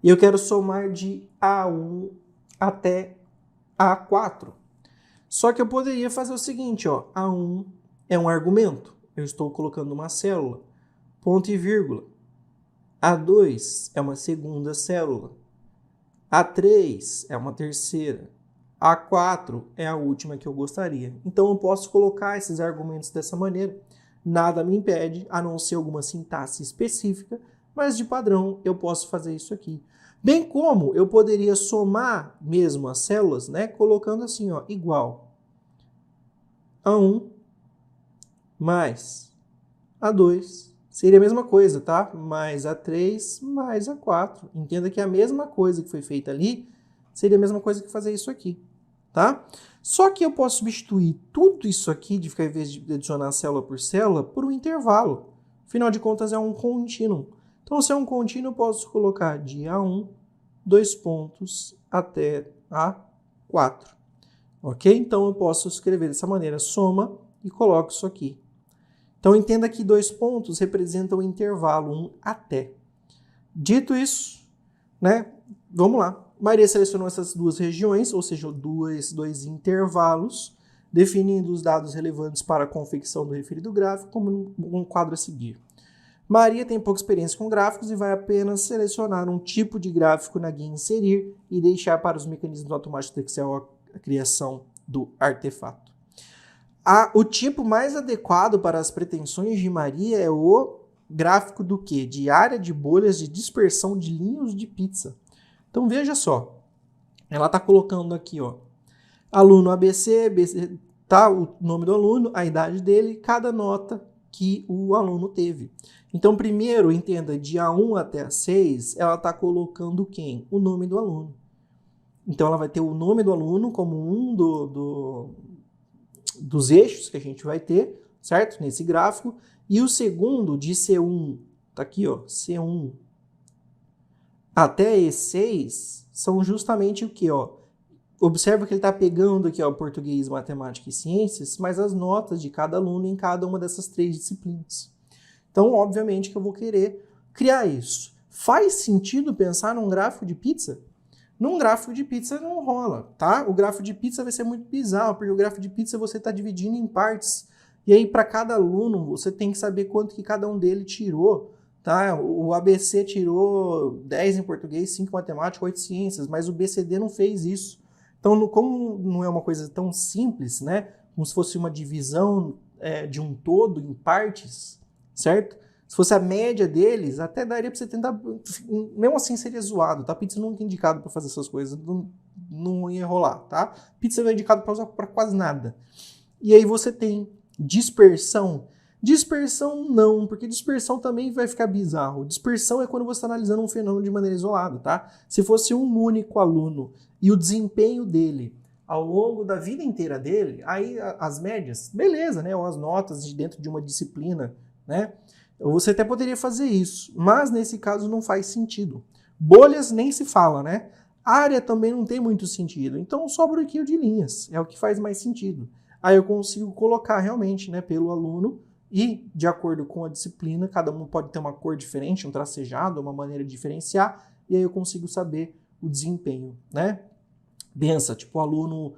e eu quero somar de A1 até A4. Só que eu poderia fazer o seguinte, ó, A1 é um argumento, eu estou colocando uma célula, ponto e vírgula. A2 é uma segunda célula. A3 é uma terceira. A4 é a última que eu gostaria. Então eu posso colocar esses argumentos dessa maneira. Nada me impede, a não ser alguma sintaxe específica, mas de padrão eu posso fazer isso aqui. Bem como eu poderia somar mesmo as células, né, colocando assim, ó, igual A1 mais A2. Seria a mesma coisa, tá? Mais A3 mais A4. Entenda que é a mesma coisa que foi feita ali seria a mesma coisa que fazer isso aqui, tá? Só que eu posso substituir tudo isso aqui, de ficar, em vez de adicionar célula, por um intervalo. Afinal de contas, é um contínuo. Então, se é um contínuo, eu posso colocar de A1, 2 pontos, até A4. Ok? Então, eu posso escrever dessa maneira, soma, e coloco isso aqui. Então, entenda que 2 pontos representam o intervalo 1 até. Dito isso, né, vamos lá. Maria selecionou essas duas regiões, ou seja, dois intervalos, definindo os dados relevantes para a confecção do referido gráfico, como um quadro a seguir. Maria tem pouca experiência com gráficos e vai apenas selecionar um tipo de gráfico na guia inserir e deixar para os mecanismos automáticos do Excel a criação do artefato. O tipo mais adequado para as pretensões de Maria é o gráfico do quê? De área de bolhas de dispersão de linhos de pizza. Então veja só, ela está colocando aqui, ó, aluno ABC, tá, o nome do aluno, a idade dele, cada nota que o aluno teve. Então primeiro, entenda, de A1 até A6, ela está colocando quem? O nome do aluno. Então ela vai ter o nome do aluno como um dos eixos que a gente vai ter, certo? Nesse gráfico. E o segundo, de C1, tá aqui, ó, C1 até E6, são justamente o que, ó? Observa que ele está pegando aqui, ó, português, matemática e ciências, mas as notas de cada aluno em cada uma dessas 3 disciplinas. Então, obviamente que eu vou querer criar isso. Faz sentido pensar num gráfico de pizza? Num gráfico de pizza não rola, tá? O gráfico de pizza vai ser muito bizarro, porque o gráfico de pizza você está dividindo em partes. E aí, para cada aluno, você tem que saber quanto que cada um dele tirou, tá? O ABC tirou 10 em português, 5 em matemática, 8 em ciências, mas o BCD não fez isso. Então, como não é uma coisa tão simples, né? Como se fosse uma divisão de um todo em partes, certo? Se fosse a média deles, até daria para você tentar, mesmo assim seria zoado, tá? Pizza nunca é indicado para fazer essas coisas, não ia rolar, tá? Pizza não é indicado para usar para quase nada. E aí você tem dispersão. Dispersão não, porque dispersão também vai ficar bizarro. Dispersão é quando você está analisando um fenômeno de maneira isolada, tá? Se fosse um único aluno e o desempenho dele ao longo da vida inteira dele, aí as médias, beleza, né? Ou as notas de dentro de uma disciplina, né? Você até poderia fazer isso, mas nesse caso não faz sentido. Bolhas nem se fala, né? Área também não tem muito sentido, então só bloqueio de linhas é o que faz mais sentido. Aí eu consigo colocar realmente, né, pelo aluno e de acordo com a disciplina, cada um pode ter uma cor diferente, um tracejado, uma maneira de diferenciar, e aí eu consigo saber o desempenho, né? Pensa, tipo, o aluno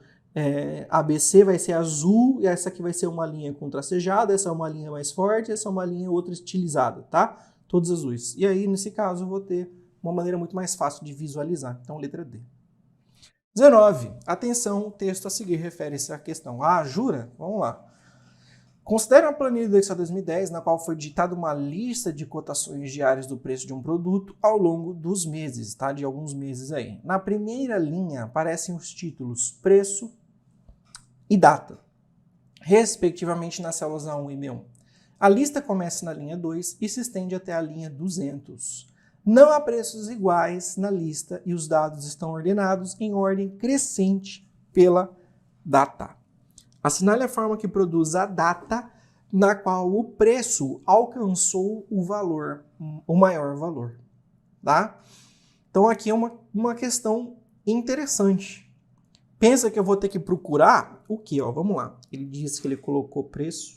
ABC vai ser azul, e essa aqui vai ser uma linha com tracejada, essa é uma linha mais forte, essa é uma linha outra estilizada, tá? Todos azuis. E aí, nesse caso, eu vou ter uma maneira muito mais fácil de visualizar. Então, letra D. 19. Atenção, o texto a seguir refere-se à questão. Ah, jura? Vamos lá. Considere uma planilha do Excel 2010 na qual foi ditada uma lista de cotações diárias do preço de um produto ao longo dos meses, tá? De alguns meses aí. Na primeira linha aparecem os títulos preço e data, respectivamente nas células A1 e B1. A lista começa na linha 2 e se estende até a linha 200. Não há preços iguais na lista e os dados estão ordenados em ordem crescente pela data. Assinale a forma que produz a data na qual o preço alcançou o valor, o maior valor, tá? Então aqui é uma questão interessante. Pensa que eu vou ter que procurar o quê? Ó, vamos lá. Ele disse que ele colocou preço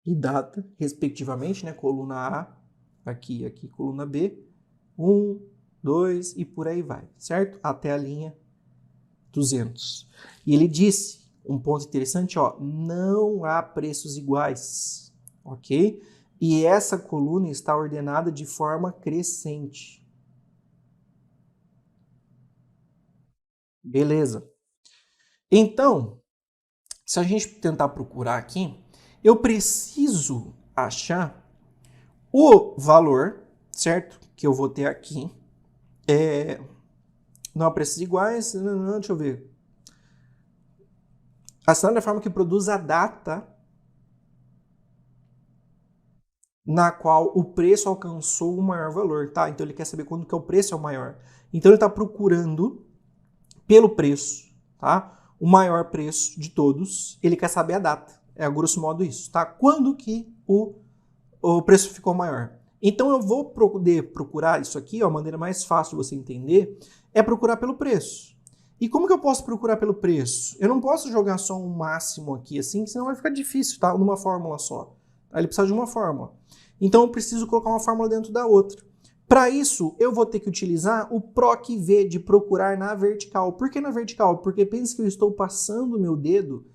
e data, respectivamente, né? Coluna A, aqui, coluna B, 1, 2 e por aí vai, certo? Até a linha 200. E ele disse, um ponto interessante, ó, não há preços iguais, ok? E essa coluna está ordenada de forma crescente. Beleza. Então, se a gente tentar procurar aqui, eu preciso achar o valor, certo? Que eu vou ter aqui. Não há preços iguais, deixa eu ver. Assinale a forma que produz a data na qual o preço alcançou o maior valor, tá? Então ele quer saber quando que o preço é o maior. Então ele está procurando pelo preço, tá? O maior preço de todos, ele quer saber a data. É a grosso modo isso, tá? Quando que o preço ficou maior. Então eu vou poder procurar isso aqui, ó, a maneira mais fácil de você entender é procurar pelo preço. E como que eu posso procurar pelo preço? Eu não posso jogar só um máximo aqui assim, senão vai ficar difícil, tá? Numa fórmula só. Ele precisa de uma fórmula. Então eu preciso colocar uma fórmula dentro da outra. Para isso, eu vou ter que utilizar o PROC-V de procurar na vertical. Por que na vertical? Porque pensa que eu estou passando o meu dedo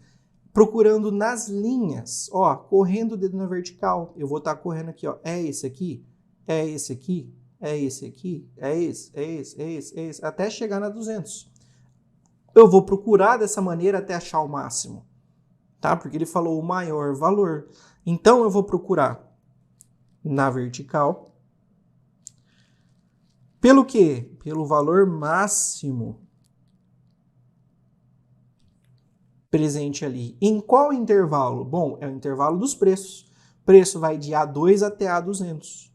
procurando nas linhas, ó, correndo o dedo na vertical. Eu vou estar correndo aqui, ó, é esse aqui, é esse aqui, é esse aqui, é esse, até chegar na 200. Eu vou procurar dessa maneira até achar o máximo, tá? Porque ele falou o maior valor. Então eu vou procurar na vertical. Pelo quê? Pelo valor máximo presente ali. Em qual intervalo? Bom, é o intervalo dos preços. Preço vai de A2 até A200.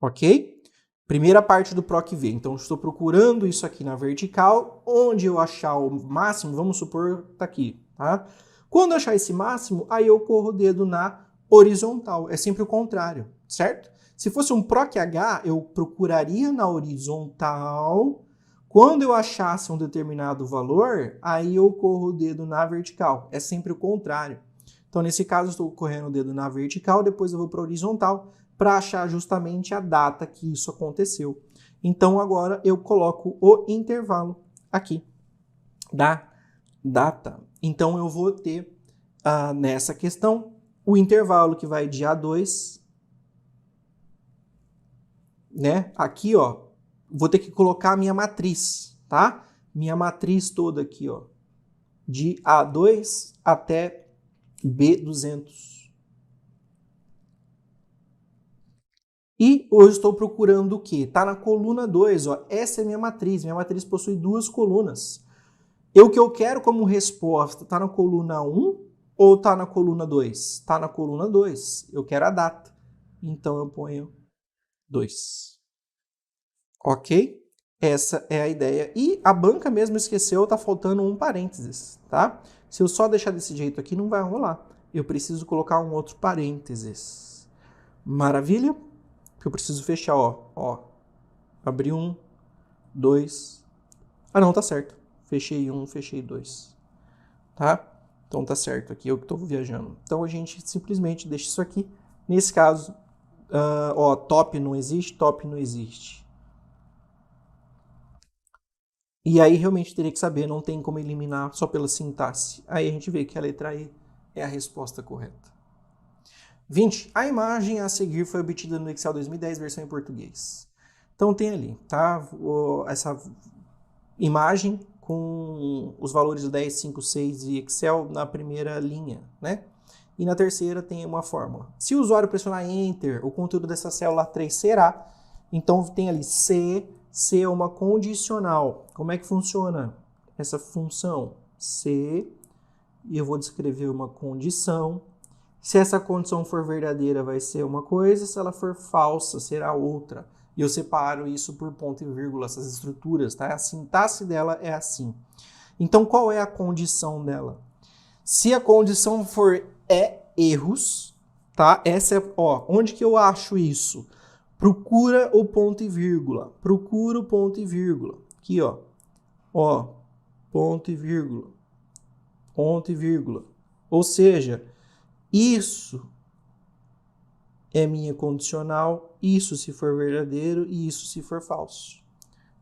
Ok? Primeira parte do PROC-V. Então, estou procurando isso aqui na vertical. Onde eu achar o máximo, vamos supor, tá aqui, tá? Quando eu achar esse máximo, aí eu corro o dedo na horizontal. É sempre o contrário, certo? Se fosse um PROC-H, eu procuraria na horizontal. Quando eu achasse um determinado valor, aí eu corro o dedo na vertical. É sempre o contrário. Então, nesse caso, eu estou correndo o dedo na vertical, depois eu vou para a horizontal para achar justamente a data que isso aconteceu. Então, agora eu coloco o intervalo aqui da data. Então, eu vou ter nessa questão o intervalo que vai de A2, né? Aqui, ó, vou ter que colocar a minha matriz, tá? minha matriz toda aqui, ó, de A2 até B200. E hoje estou procurando o quê? Está na coluna 2, ó. Essa é minha matriz. Minha matriz possui duas colunas. O que eu quero como resposta está na coluna 1 ou está na coluna 2? Está na coluna 2. Eu quero a data. Então eu ponho 2. Ok? Essa é a ideia. E a banca mesmo esqueceu, está faltando um parênteses, tá? Se eu só deixar desse jeito aqui, não vai rolar. Eu preciso colocar um outro parênteses. Maravilha? Que eu preciso fechar, ó. Abri 1, 2. Ah, não, tá certo. Fechei 1, fechei 2. Tá? Então tá certo aqui, eu que estou viajando. Então a gente simplesmente deixa isso aqui. Nesse caso, ó, top não existe. E aí realmente teria que saber, não tem como eliminar só pela sintaxe. Aí a gente vê que a letra E é a resposta correta. 20. A imagem a seguir foi obtida no Excel 2010, versão em português. Então tem ali, tá? Essa imagem com os valores 10, 5, 6 e Excel na primeira linha, né? E na terceira tem uma fórmula. Se o usuário pressionar Enter, o conteúdo dessa célula 3 será. Então tem ali C é uma condicional. Como é que funciona essa função? C, e eu vou descrever uma condição. Se essa condição for verdadeira, vai ser uma coisa, se ela for falsa, será outra. E eu separo isso por ponto e vírgula, essas estruturas, tá? A sintaxe dela é assim. Então, qual é a condição dela? Se a condição for erros, tá? Essa é, ó, onde que eu acho isso? Procura o ponto e vírgula. Procura o ponto e vírgula. Aqui, ó. Ó, ponto e vírgula. Ponto e vírgula. Ou seja, isso é minha condicional, isso se for verdadeiro e isso se for falso.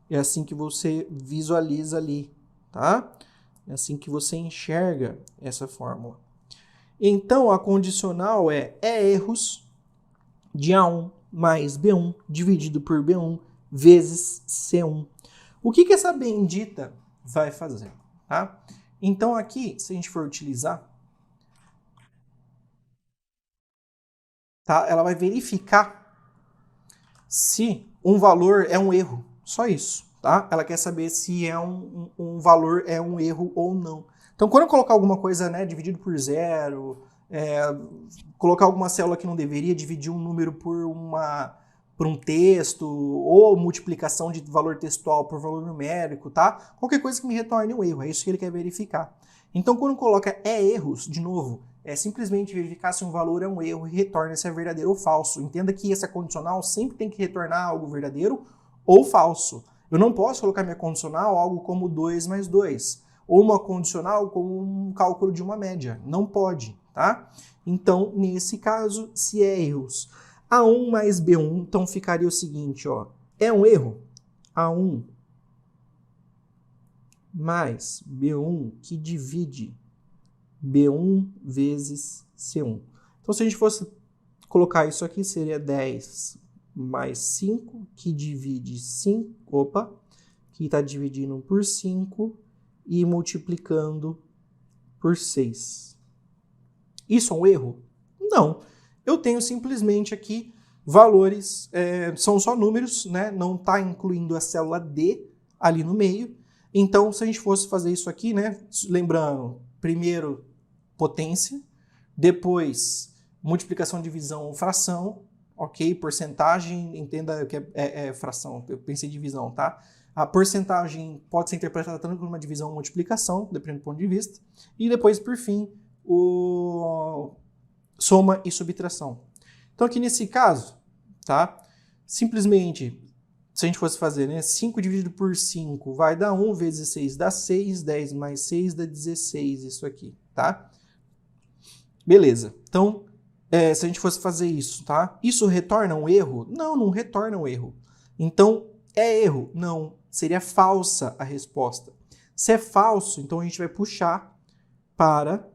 É assim que você visualiza ali, tá? É assim que você enxerga essa fórmula. Então, a condicional é erros de A1 mais B1 dividido por B1 vezes C1. O que essa bendita vai fazer? Tá? Então, aqui, se a gente for utilizar, tá? Ela vai verificar se um valor é um erro. Só isso. Tá? Ela quer saber se é um valor é um erro ou não. Então, quando eu colocar alguma coisa, né, dividido por zero, colocar alguma célula que não deveria, dividir um número por um texto, ou multiplicação de valor textual por valor numérico, tá? Qualquer coisa que me retorne um erro, é isso que ele quer verificar. Então, quando coloca erros, de novo, é simplesmente verificar se um valor é um erro e retorna se é verdadeiro ou falso. Entenda que essa condicional sempre tem que retornar algo verdadeiro ou falso. Eu não posso colocar minha condicional algo como 2 mais 2, ou uma condicional como um cálculo de uma média. Não pode, tá? Então, nesse caso, se é erros A1 mais B1, então ficaria o seguinte, ó. É um erro? A1 mais B1 que divide B1 vezes C1. Então, se a gente fosse colocar isso aqui, seria 10 mais 5, que divide 5, que está dividindo por 5 e multiplicando por 6. Isso é um erro? Não. Eu tenho simplesmente aqui valores, são só números, né? Não está incluindo a célula D ali no meio. Então, se a gente fosse fazer isso aqui, né? Lembrando, primeiro potência, depois multiplicação, divisão, fração, ok? Porcentagem, entenda que é fração, eu pensei em divisão, tá? A porcentagem pode ser interpretada tanto como uma divisão ou multiplicação, dependendo do ponto de vista. E depois, por fim, o soma e subtração. Então, aqui nesse caso, tá? Simplesmente, se a gente fosse fazer, né? 5 dividido por 5 vai dar 1 vezes 6 dá 6, 10 mais 6 dá 16, isso aqui, tá? Beleza. Então, se a gente fosse fazer isso, tá? Isso retorna um erro? Não, não retorna um erro. Então, é erro? Não. Seria falsa a resposta. Se é falso, então a gente vai puxar para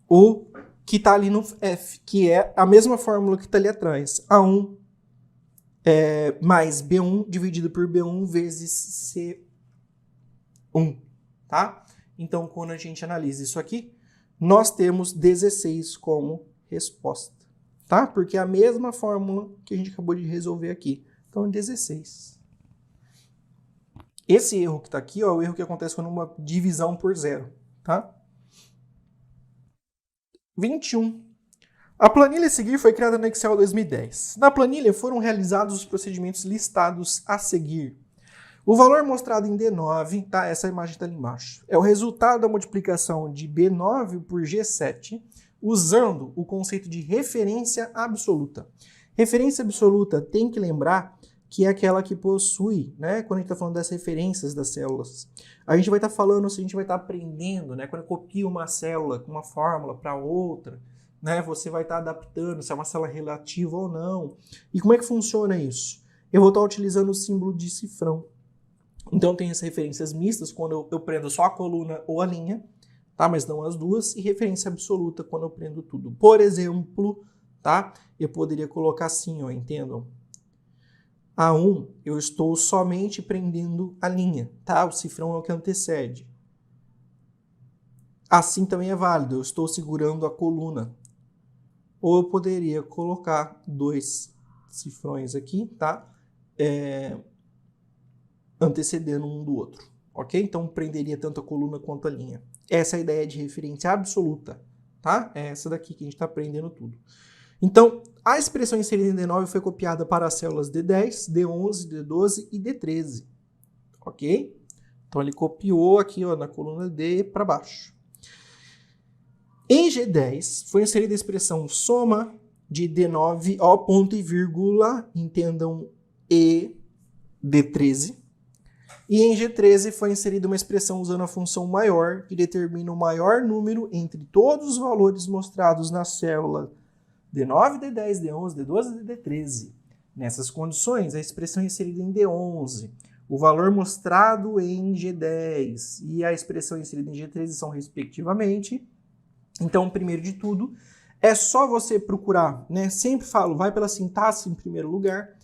o que está ali no F, que é a mesma fórmula que está ali atrás. A1 mais B1 dividido por B1 vezes C1, tá? Então, quando a gente analisa isso aqui, nós temos 16 como resposta, tá? Porque é a mesma fórmula que a gente acabou de resolver aqui. Então, é 16. Esse erro que está aqui, ó, é o erro que acontece quando uma divisão por zero, tá? 21. A planilha a seguir foi criada no Excel 2010. Na planilha foram realizados os procedimentos listados a seguir. O valor mostrado em D9, tá? Essa imagem está ali embaixo, é o resultado da multiplicação de B9 por G7, usando o conceito de referência absoluta. Referência absoluta, tem que lembrar que é aquela que possui, né? Quando a gente está falando das referências das células. A gente vai estar falando, se a gente vai estar aprendendo, né? Quando eu copio uma célula com uma fórmula para outra, né? Você vai estar adaptando se é uma célula relativa ou não. E como é que funciona isso? Eu vou estar utilizando o símbolo de cifrão. Então tem as referências mistas, quando eu prendo só a coluna ou a linha, tá? Mas não as duas, e referência absoluta, quando eu prendo tudo. Por exemplo, tá? Eu poderia colocar assim, ó, entendam? A1, eu estou somente prendendo a linha, tá? O cifrão é o que antecede. Assim também é válido, eu estou segurando a coluna. Ou eu poderia colocar 2 cifrões aqui, tá? Antecedendo um do outro, ok? Então, prenderia tanto a coluna quanto a linha. Essa é a ideia de referência absoluta, tá? É essa daqui que a gente está aprendendo tudo. Então, a expressão inserida em D9 foi copiada para as células D10, D11, D12 e D13, ok? Então, ele copiou aqui, ó, na coluna D para baixo. Em G10, foi inserida a expressão soma de D9, ó, ponto e vírgula, entendam, e D13. E em G13 foi inserida uma expressão usando a função maior, que determina o maior número entre todos os valores mostrados na célula D9, D10, D11, D12 e D13. Nessas condições, a expressão inserida em D11, o valor mostrado em G10 e a expressão inserida em G13 são respectivamente. Então, primeiro de tudo, é só você procurar, né? Sempre falo, vai pela sintaxe em primeiro lugar.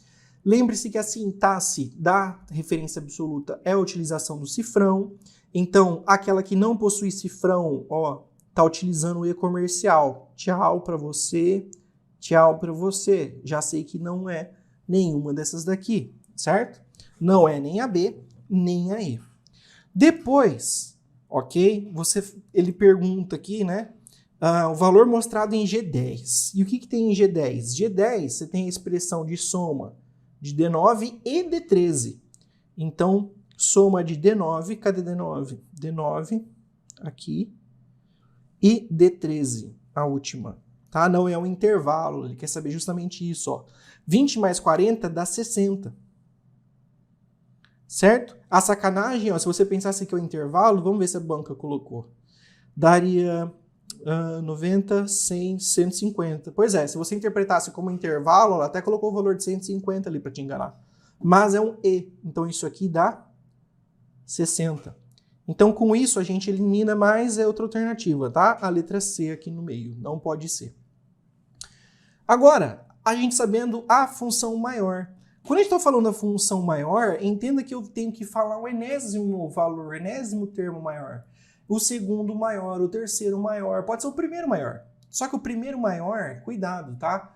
Lembre-se que a sintaxe da referência absoluta é a utilização do cifrão. Então, aquela que não possui cifrão, ó, tá utilizando o e-comercial. Tchau para você, tchau para você. Já sei que não é nenhuma dessas daqui, certo? Não é nem a B, nem a E. Depois, ok? Ele pergunta aqui, né? O valor mostrado em G10. E o que tem em G10? G10, você tem a expressão de soma de D9 e D13. Então, soma de D9, cadê D9? D9, aqui, e D13, a última, tá? Não é um intervalo, ele quer saber justamente isso, ó. 20 mais 40 dá 60. Certo? A sacanagem, ó, se você pensasse que é o intervalo, vamos ver se a banca colocou. Daria 90, 100, 150. Pois é, se você interpretasse como intervalo, ela até colocou o valor de 150 ali para te enganar. Mas é um E, então isso aqui dá 60. Então com isso a gente elimina mais outra alternativa, tá? A letra C aqui no meio, não pode ser. Agora, a gente sabendo a função maior. Quando a gente está falando da função maior, entenda que eu tenho que falar o enésimo valor, o enésimo termo maior. O segundo maior, o terceiro maior, pode ser o primeiro maior. Só que o primeiro maior, cuidado, tá?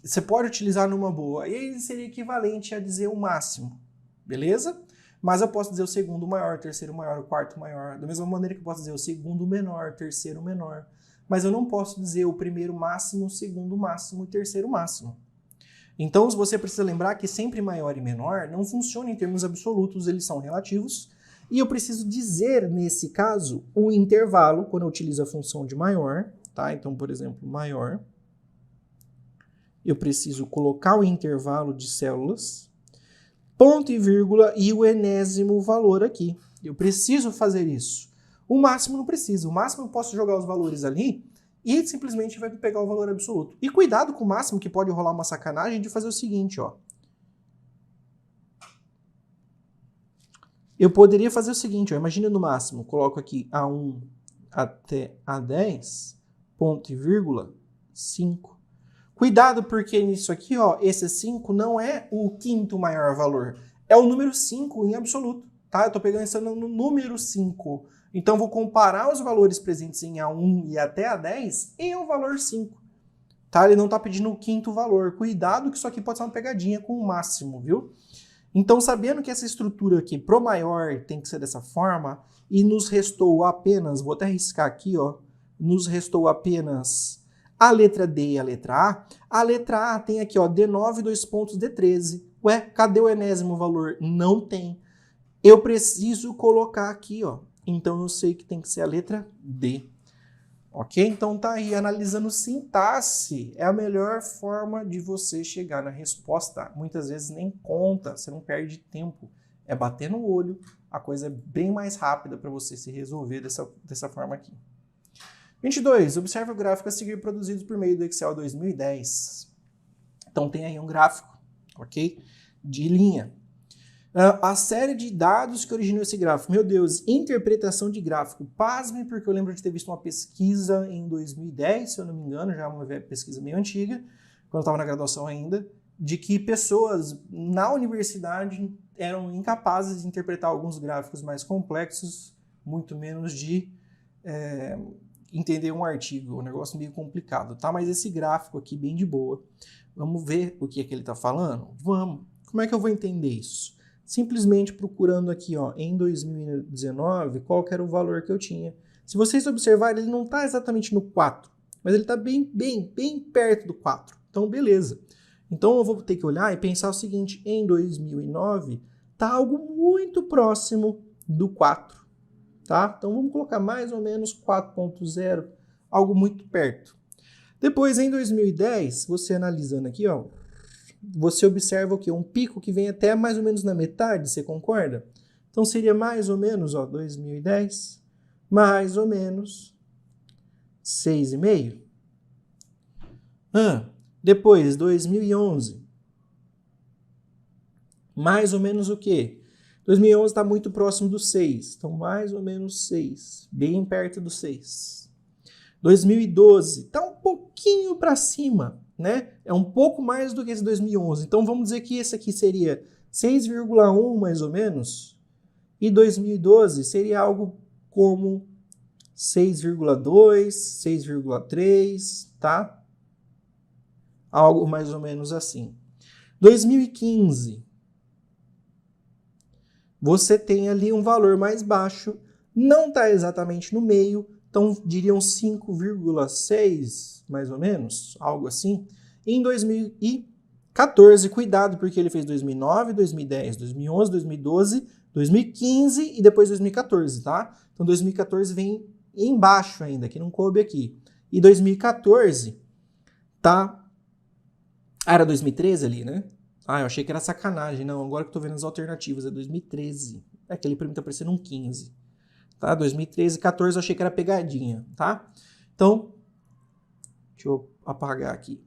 Você pode utilizar numa boa. E ele seria equivalente a dizer o máximo, beleza? Mas eu posso dizer o segundo maior, o terceiro maior, o quarto maior. Da mesma maneira que eu posso dizer o segundo menor, o terceiro menor. Mas eu não posso dizer o primeiro máximo, o segundo máximo e o terceiro máximo. Então, você precisa lembrar que sempre maior e menor não funcionam em termos absolutos, eles são relativos. E eu preciso dizer, nesse caso, o intervalo, quando eu utilizo a função de maior, tá? Então, por exemplo, maior. Eu preciso colocar o intervalo de células, ponto e vírgula e o enésimo valor aqui. Eu preciso fazer isso. O máximo não precisa. O máximo eu posso jogar os valores ali e simplesmente vai pegar o valor absoluto. E cuidado com o máximo, que pode rolar uma sacanagem de fazer o seguinte, ó. Eu poderia fazer o seguinte, ó, imagina no máximo, coloco aqui A1 até A10, ponto e vírgula, 5. Cuidado porque nisso aqui, ó, esse 5 não é o quinto maior valor. É o número 5 em absoluto, tá? Eu estou pegando esse no número 5. Então, vou comparar os valores presentes em A1 e até A10 e o valor 5. Tá? Ele não está pedindo o quinto valor. Cuidado que isso aqui pode ser uma pegadinha com o máximo, viu? Então, sabendo que essa estrutura aqui pro maior tem que ser dessa forma, e nos restou apenas, vou até riscar aqui, ó, nos restou apenas a letra D e a letra A. A letra A tem aqui, ó, D9, 2 pontos, D13. Ué, cadê o enésimo valor? Não tem. Eu preciso colocar aqui, ó. Então, eu sei que tem que ser a letra D. Ok? Então, tá aí, analisando sintaxe. É a melhor forma de você chegar na resposta. Muitas vezes nem conta, você não perde tempo. É bater no olho, a coisa é bem mais rápida para você se resolver dessa forma aqui. 22. Observe o gráfico a seguir produzido por meio do Excel 2010. Então, tem aí um gráfico, ok? De linha. A série de dados que originou esse gráfico. Meu Deus, interpretação de gráfico. Pasme, porque eu lembro de ter visto uma pesquisa em 2010, se eu não me engano, já uma pesquisa meio antiga, quando eu estava na graduação ainda, de que pessoas na universidade eram incapazes de interpretar alguns gráficos mais complexos, muito menos de entender um artigo, um negócio meio complicado, tá? Mas esse gráfico aqui, bem de boa. Vamos ver o que é que ele está falando? Vamos. Como é que eu vou entender isso? Simplesmente procurando aqui, ó, em 2019, qual que era o valor que eu tinha. Se vocês observarem, ele não está exatamente no 4, mas ele está bem perto do 4. Então, beleza. Então, eu vou ter que olhar e pensar o seguinte, em 2009, está algo muito próximo do 4, tá? Então, vamos colocar mais ou menos 4.0, algo muito perto. Depois, em 2010, você analisando aqui, ó, você observa o quê? Um pico que vem até mais ou menos na metade, você concorda? Então seria mais ou menos, ó, 2010, mais ou menos 6,5. Depois, 2011. Mais ou menos o quê? 2011 está muito próximo do 6, então mais ou menos 6, bem perto do 6. 2012 está um pouquinho para cima, né? É um pouco mais do que esse 2011. Então, vamos dizer que esse aqui seria 6,1 mais ou menos. E 2012 seria algo como 6,2, 6,3, tá? Algo mais ou menos assim. 2015. Você tem ali um valor mais baixo. Não está exatamente no meio. Então, diriam 5,6, mais ou menos, algo assim. Em 2014, cuidado, porque ele fez 2009, 2010, 2011, 2012, 2015 e depois 2014, tá? Então, 2014 vem embaixo ainda, que não coube aqui. E 2014, tá? Era 2013 ali, né? Eu achei que era sacanagem. Não, agora que eu tô vendo as alternativas, é 2013. Aquele pra mim tá parecendo um 15. Tá? 2013 e 14 eu achei que era pegadinha, tá? Então, deixa eu apagar aqui.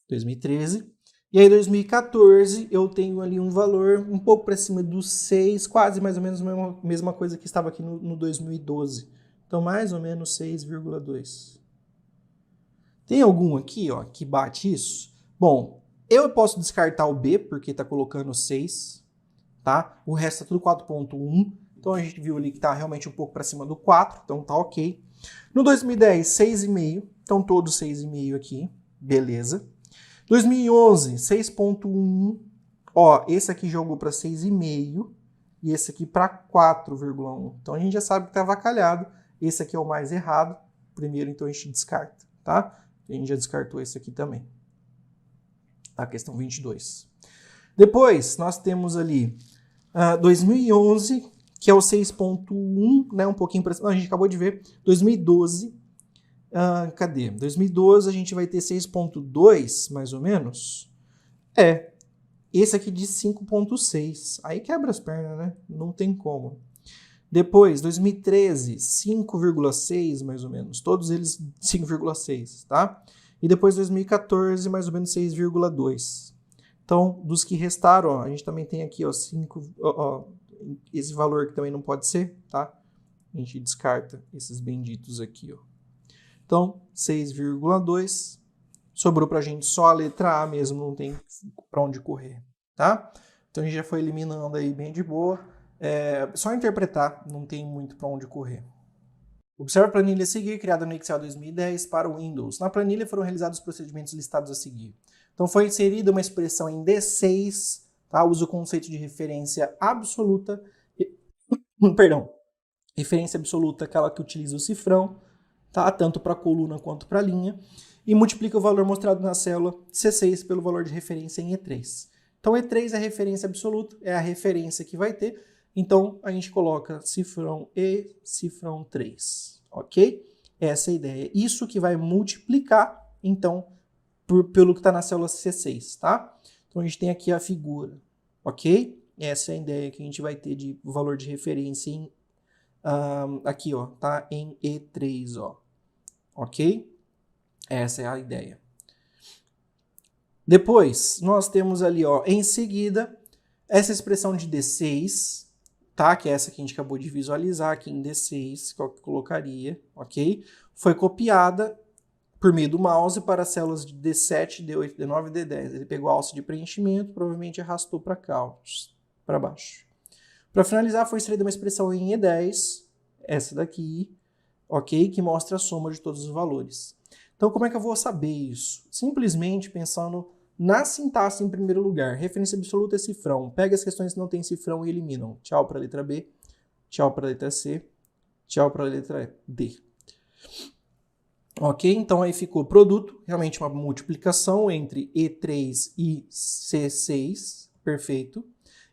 2013. E aí, 2014, eu tenho ali um valor um pouco para cima dos 6, quase mais ou menos a mesma coisa que estava aqui no 2012. Então, mais ou menos 6,2. Tem algum aqui, ó, que bate isso? Bom, eu posso descartar o B, porque está colocando 6. Tá? O resto é tudo 4.1, então a gente viu ali que está realmente um pouco para cima do 4, então tá ok. No 2010, 6,5, então todos 6,5 aqui, beleza. 2011, 6.1, ó, esse aqui jogou para 6,5 e esse aqui para 4,1. Então a gente já sabe que está avacalhado, esse aqui é o mais errado, primeiro então a gente descarta, tá? A gente já descartou esse aqui também. Tá, questão 22. Depois, nós temos ali 2011, que é o 6.1, né, um pouquinho para cima. A gente acabou de ver. 2012, cadê? 2012 a gente vai ter 6.2, mais ou menos. Esse aqui de 5.6. Aí quebra as pernas, né? Não tem como. Depois, 2013, 5,6, mais ou menos. Todos eles 5,6, tá? E depois, 2014, mais ou menos 6,2. Então, dos que restaram, ó, a gente também tem aqui, ó, 5, esse valor que também não pode ser, tá? A gente descarta esses benditos aqui, ó. Então, 6,2. Sobrou para a gente só a letra A mesmo, não tem para onde correr, tá? Então a gente já foi eliminando aí bem de boa. Só interpretar, não tem muito para onde correr. Observe a planilha a seguir, criada no Excel 2010 para o Windows. Na planilha foram realizados os procedimentos listados a seguir. Então foi inserida uma expressão em D6, tá? Usa o conceito de referência absoluta. Perdão. Referência absoluta, aquela que utiliza o cifrão, tá? Tanto para a coluna quanto para a linha. E multiplica o valor mostrado na célula C6 pelo valor de referência em E3. Então E3 é a referência absoluta, é a referência que vai ter. Então a gente coloca cifrão E, cifrão 3, ok? Essa é a ideia. Isso que vai multiplicar, então, pelo que está na célula C6, tá? Então a gente tem aqui a figura, ok? Essa é a ideia que a gente vai ter de valor de referência em, aqui, ó, tá? Em E3, ó, ok? Essa é a ideia. Depois, nós temos ali, ó, em seguida, essa expressão de D6, tá? Que é essa que a gente acabou de visualizar aqui em D6, que eu colocaria, ok? Foi copiada por meio do mouse para as células de D7, D8, D9 e D10. Ele pegou a alça de preenchimento, provavelmente arrastou para cá, para baixo. Para finalizar, foi inserida uma expressão em E10, essa daqui, ok? Que mostra a soma de todos os valores. Então, como é que eu vou saber isso? Simplesmente pensando na sintaxe em primeiro lugar. Referência absoluta é cifrão. Pega as questões que não tem cifrão e eliminam. Tchau para a letra B, tchau para a letra C, tchau para a letra D. Ok? Então aí ficou produto, realmente uma multiplicação entre E3 e C6, perfeito.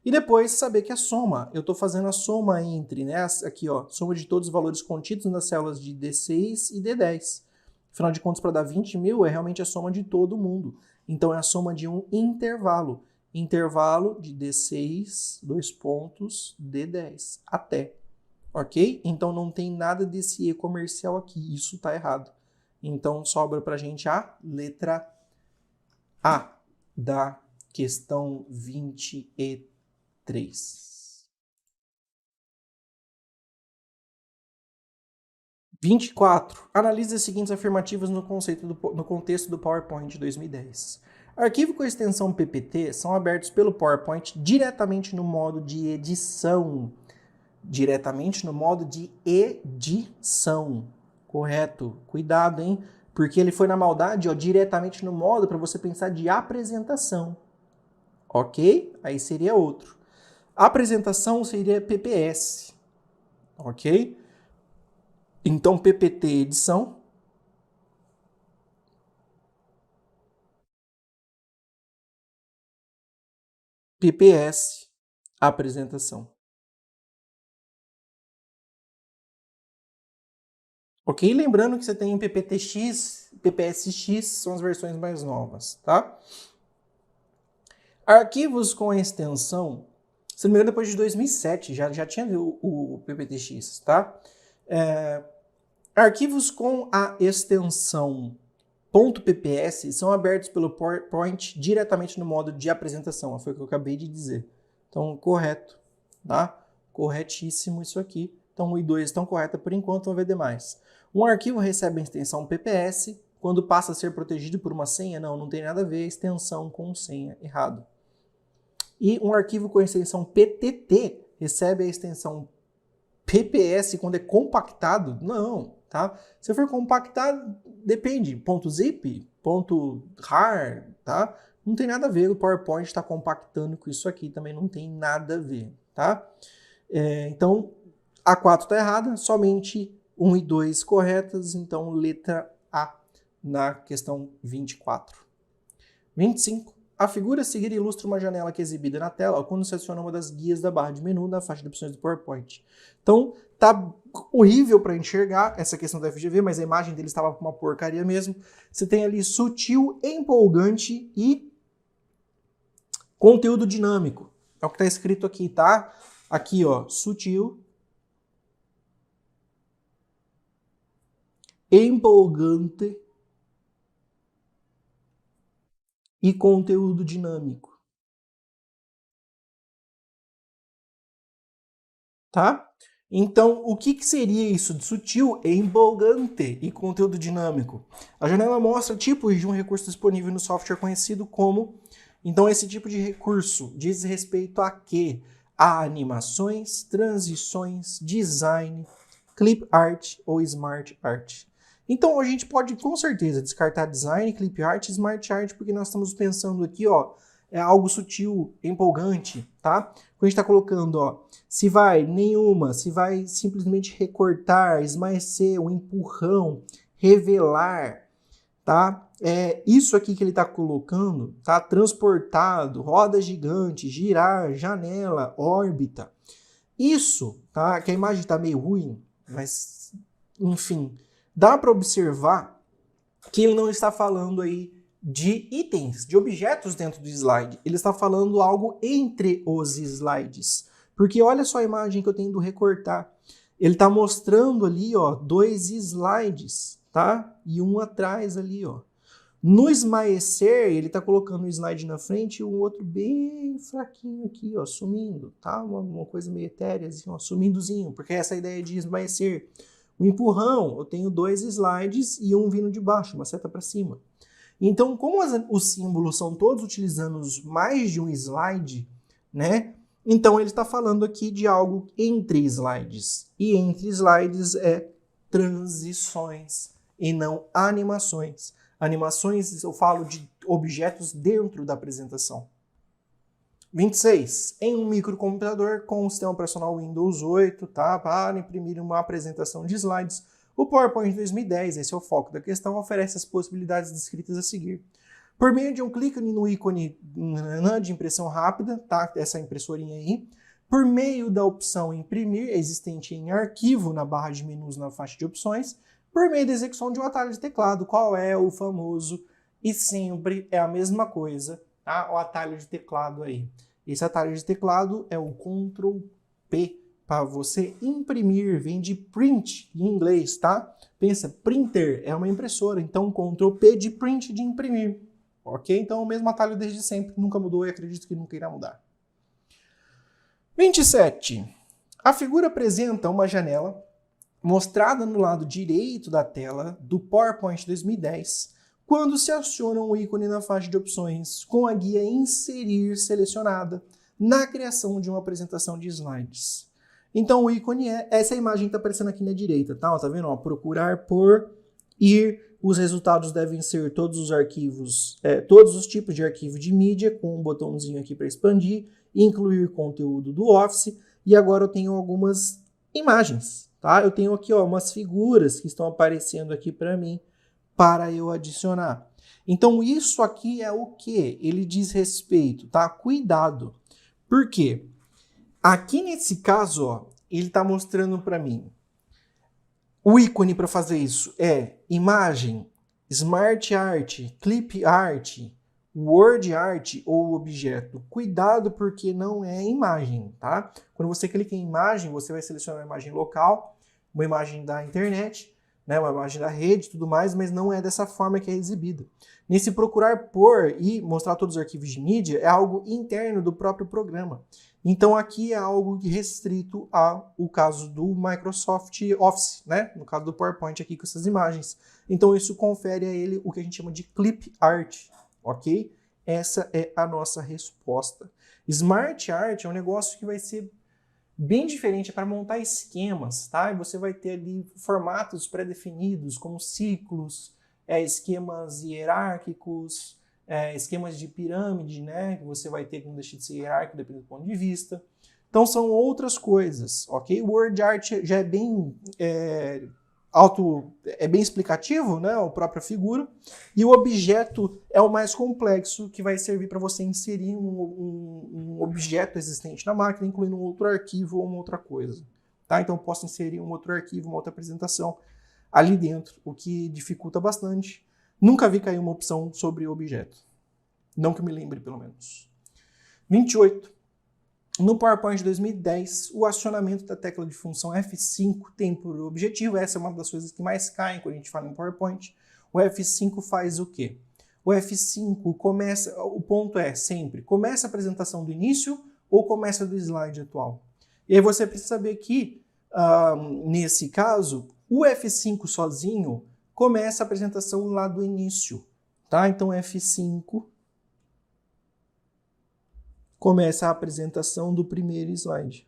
E depois saber que a soma, eu estou fazendo a soma entre, né, aqui ó, soma de todos os valores contidos nas células de D6 e D10. Afinal de contas, para dar 20 mil é realmente a soma de todo mundo. Então é a soma de um intervalo. Intervalo de D6, dois pontos, D10, até. Ok? Então não tem nada desse E comercial aqui, isso está errado. Então sobra para a gente a letra A da questão 23. 24. Analise as seguintes afirmativas no contexto do PowerPoint de 2010. Arquivo com extensão PPT são abertos pelo PowerPoint diretamente no modo de edição. Diretamente no modo de edição. Correto? Cuidado, hein? Porque ele foi na maldade, ó, diretamente no modo para você pensar de apresentação. Ok? Aí seria outro. Apresentação seria PPS. Ok? Então, PPT edição. PPS apresentação. Ok? Lembrando que você tem PPTX, PPSX, são as versões mais novas, tá? Arquivos com extensão, se não me engano, depois de 2007, já tinha o PPTX, tá? Arquivos com a extensão .pps são abertos pelo PowerPoint diretamente no modo de apresentação, foi o que eu acabei de dizer. Então, correto, tá? Corretíssimo isso aqui. Então, 1 e 2 estão corretas por enquanto, vamos ver demais. Um arquivo recebe a extensão PPS quando passa a ser protegido por uma senha? Não, não tem nada a ver extensão com senha, errado. E um arquivo com a extensão PTT recebe a extensão PPS quando é compactado? Não, tá? Se for compactado, depende. .zip, .rar, tá? Não tem nada a ver, o PowerPoint está compactando com isso aqui, também não tem nada a ver, tá? Então, a 4 está errada, somente 1 e 2 corretas, então letra A na questão 24. 25. A figura a seguir ilustra uma janela que é exibida na tela quando se aciona uma das guias da barra de menu na faixa de opções do PowerPoint. Então, tá horrível para enxergar essa questão do FGV, mas a imagem dele estava uma porcaria mesmo. Você tem ali sutil, empolgante e conteúdo dinâmico. É o que está escrito aqui, tá? Aqui, ó, sutil, empolgante e conteúdo dinâmico. Tá? Então, o que seria isso de sutil, empolgante e conteúdo dinâmico? A janela mostra tipos de um recurso disponível no software conhecido como... Então, esse tipo de recurso diz respeito a quê? A animações, transições, design, clip art ou smart art. Então, a gente pode, com certeza, descartar design, clip art e smart art, porque nós estamos pensando aqui, ó, é algo sutil, empolgante, tá? Quando a gente está colocando, ó, se vai nenhuma, se vai simplesmente recortar, esmaecer, um empurrão, revelar, tá? Isso aqui que ele está colocando, tá? Transportado, roda gigante, girar, janela, órbita. Isso, tá? Que a imagem está meio ruim, mas, enfim, dá para observar que ele não está falando aí de itens, de objetos dentro do slide. Ele está falando algo entre os slides. Porque olha só a imagem que eu tenho do recortar. Ele está mostrando ali, ó, 2 slides, tá? E um atrás ali, ó. No esmaecer, ele está colocando um slide na frente e um outro bem fraquinho aqui, ó, sumindo, tá? Uma coisa meio etérea, assim, ó, sumindozinho, porque essa é a ideia de esmaecer. O empurrão, eu tenho 2 slides e um vindo de baixo, uma seta para cima. Então, como os símbolos são todos utilizando mais de um slide, né? Então, ele está falando aqui de algo entre slides. E entre slides é transições e não animações. Animações, eu falo de objetos dentro da apresentação. 26. Em um microcomputador com o sistema operacional Windows 8, tá? Para imprimir uma apresentação de slides, o PowerPoint 2010, esse é o foco da questão, oferece as possibilidades descritas a seguir. Por meio de um clique no ícone de impressão rápida, tá? Essa impressorinha aí, por meio da opção imprimir, existente em arquivo na barra de menus na faixa de opções, por meio da execução de um atalho de teclado, qual é o famoso e sempre é a mesma coisa, tá? O atalho de teclado aí. Esse atalho de teclado é o Ctrl P, para você imprimir, vem de print em inglês, tá? Pensa, printer é uma impressora, então Ctrl P de print, de imprimir, ok? Então o mesmo atalho desde sempre, nunca mudou e acredito que nunca irá mudar. 27. A figura apresenta uma janela mostrada no lado direito da tela do PowerPoint 2010, quando se aciona um ícone na faixa de opções com a guia Inserir selecionada na criação de uma apresentação de slides. Então o ícone é essa imagem que está aparecendo aqui na direita, tá? Tá vendo? Ó, procurar por ir, os resultados devem ser todos os arquivos, todos os tipos de arquivo de mídia, com um botãozinho aqui para expandir, incluir conteúdo do Office, e agora eu tenho algumas imagens, tá? Eu tenho aqui, ó, umas figuras que estão aparecendo aqui para mim, para eu adicionar. Então isso aqui é o que? Ele diz respeito, tá? Cuidado. Por quê? Aqui nesse caso, ó, ele está mostrando para mim. O ícone para fazer isso é imagem, smart art, clip art, word art ou objeto. Cuidado porque não é imagem, tá? Quando você clica em imagem, você vai selecionar uma imagem local, uma imagem da internet, né, uma imagem da rede e tudo mais, mas não é dessa forma que é exibida. Nesse procurar por e mostrar todos os arquivos de mídia é algo interno do próprio programa. Então aqui é algo restrito ao caso do Microsoft Office, né? No caso do PowerPoint aqui com essas imagens. Então isso confere a ele o que a gente chama de clip art, ok? Essa é a nossa resposta. Smart art é um negócio que vai ser bem diferente, é para montar esquemas, tá? E você vai ter ali formatos pré-definidos, como ciclos, esquemas hierárquicos, esquemas de pirâmide, né? Que você vai ter que não deixa de ser hierárquico, dependendo do ponto de vista. Então são outras coisas, ok? O word art já é bem bem explicativo, né? A própria figura. E o objeto é o mais complexo, que vai servir para você inserir um objeto existente na máquina, incluindo um outro arquivo ou uma outra coisa. Tá? Então eu posso inserir um outro arquivo, uma outra apresentação ali dentro, o que dificulta bastante. Nunca vi cair uma opção sobre objeto. Não que eu me lembre, pelo menos. 28. No PowerPoint 2010, o acionamento da tecla de função F5 tem por objetivo, essa é uma das coisas que mais caem quando a gente fala em PowerPoint, o F5 faz o quê? O F5 começa, o ponto é sempre, começa a apresentação do início ou começa do slide atual? E aí você precisa saber que nesse caso, o F5 sozinho começa a apresentação lá do início, tá? Então, F5 começa a apresentação do primeiro slide.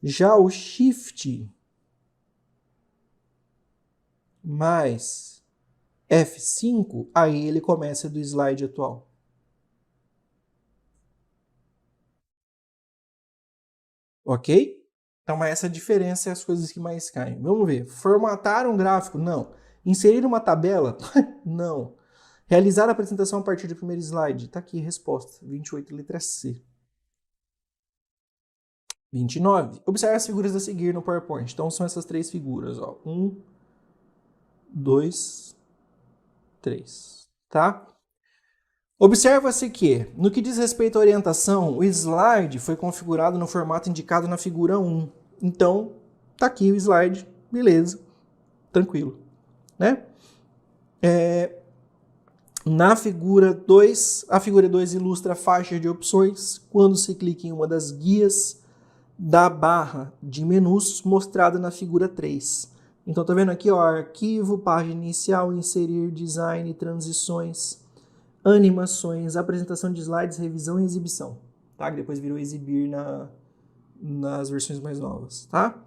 Já o Shift mais F5, aí ele começa do slide atual. Ok? Então, essa diferença é as coisas que mais caem. Vamos ver. Formatar um gráfico? Não. Inserir uma tabela? Não. Realizar a apresentação a partir do primeiro slide? Está aqui a resposta. 28, letra C. 29. Observe as figuras a seguir no PowerPoint. Então, são essas três figuras. Ó. 1, 2, 3. Tá? Observa-se que, no que diz respeito à orientação, o slide foi configurado no formato indicado na figura 1. Então, tá aqui o slide, beleza, tranquilo, né? Na figura 2, a figura 2 ilustra a faixa de opções quando se clica em uma das guias da barra de menus mostrada na figura 3. Então, tá vendo aqui, ó, arquivo, página inicial, inserir, design, transições, animações, apresentação de slides, revisão e exibição, tá? Que depois virou exibir nas versões mais novas, tá?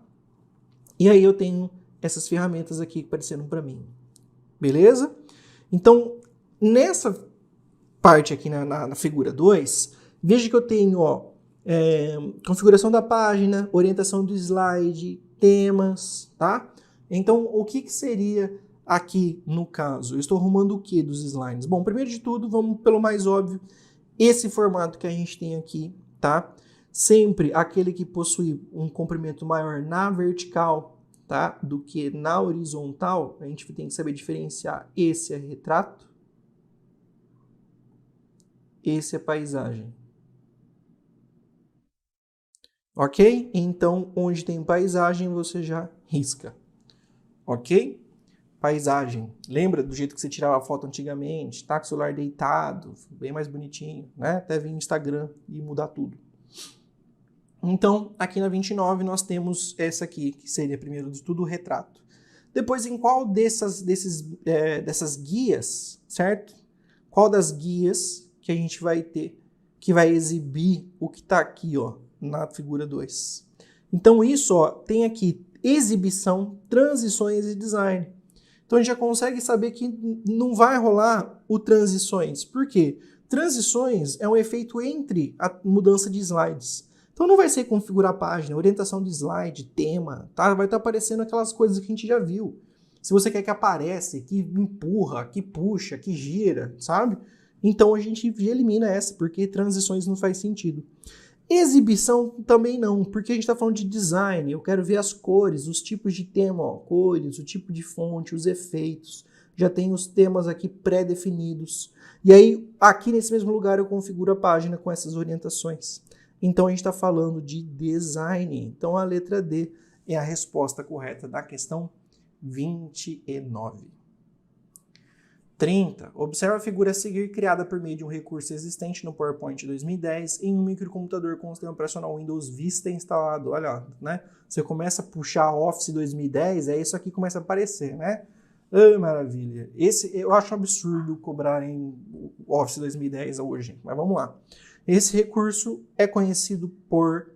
E aí eu tenho essas ferramentas aqui aparecendo para mim, beleza? Então, nessa parte aqui na figura 2, veja que eu tenho, ó, configuração da página, orientação do slide, temas, tá? Então, o que seria aqui no caso? Eu estou arrumando o que dos slides? Bom, primeiro de tudo, vamos pelo mais óbvio, esse formato que a gente tem aqui, tá? Sempre aquele que possui um comprimento maior na vertical, tá? Do que na horizontal, a gente tem que saber diferenciar. Esse é retrato, esse é paisagem. Ok? Então, onde tem paisagem, você já risca. Ok? Paisagem. Lembra do jeito que você tirava a foto antigamente? Tá com o celular deitado, bem mais bonitinho, né? Até vir no Instagram e mudar tudo. Então, aqui na 29, nós temos essa aqui, que seria, primeiro de tudo, o retrato. Depois, em qual dessas guias, certo? Qual das guias que a gente vai ter que vai exibir o que está aqui, ó, na figura 2? Então, isso, ó, tem aqui exibição, transições e design. Então, a gente já consegue saber que não vai rolar o transições. Por quê? Transições é um efeito entre a mudança de slides. Então, não vai ser configurar a página, orientação de slide, tema, tá? Vai estar aparecendo aquelas coisas que a gente já viu. Se você quer que apareça, que empurra, que puxa, que gira, sabe? Então, a gente elimina essa, porque transições não faz sentido. Exibição também não, porque a gente está falando de design, eu quero ver as cores, os tipos de tema, ó, cores, o tipo de fonte, os efeitos, já tem os temas aqui pré-definidos. E aí, aqui nesse mesmo lugar, eu configuro a página com essas orientações. Então, a gente está falando de design. Então, a letra D é a resposta correta da questão 29. 30. Observa a figura a seguir criada por meio de um recurso existente no PowerPoint 2010 em um microcomputador com o sistema operacional Windows Vista instalado. Olha, né? Você começa a puxar Office 2010, é isso aqui que começa a aparecer, né? Maravilha. Eu acho um absurdo cobrarem Office 2010 hoje, mas vamos lá. Esse recurso é conhecido por...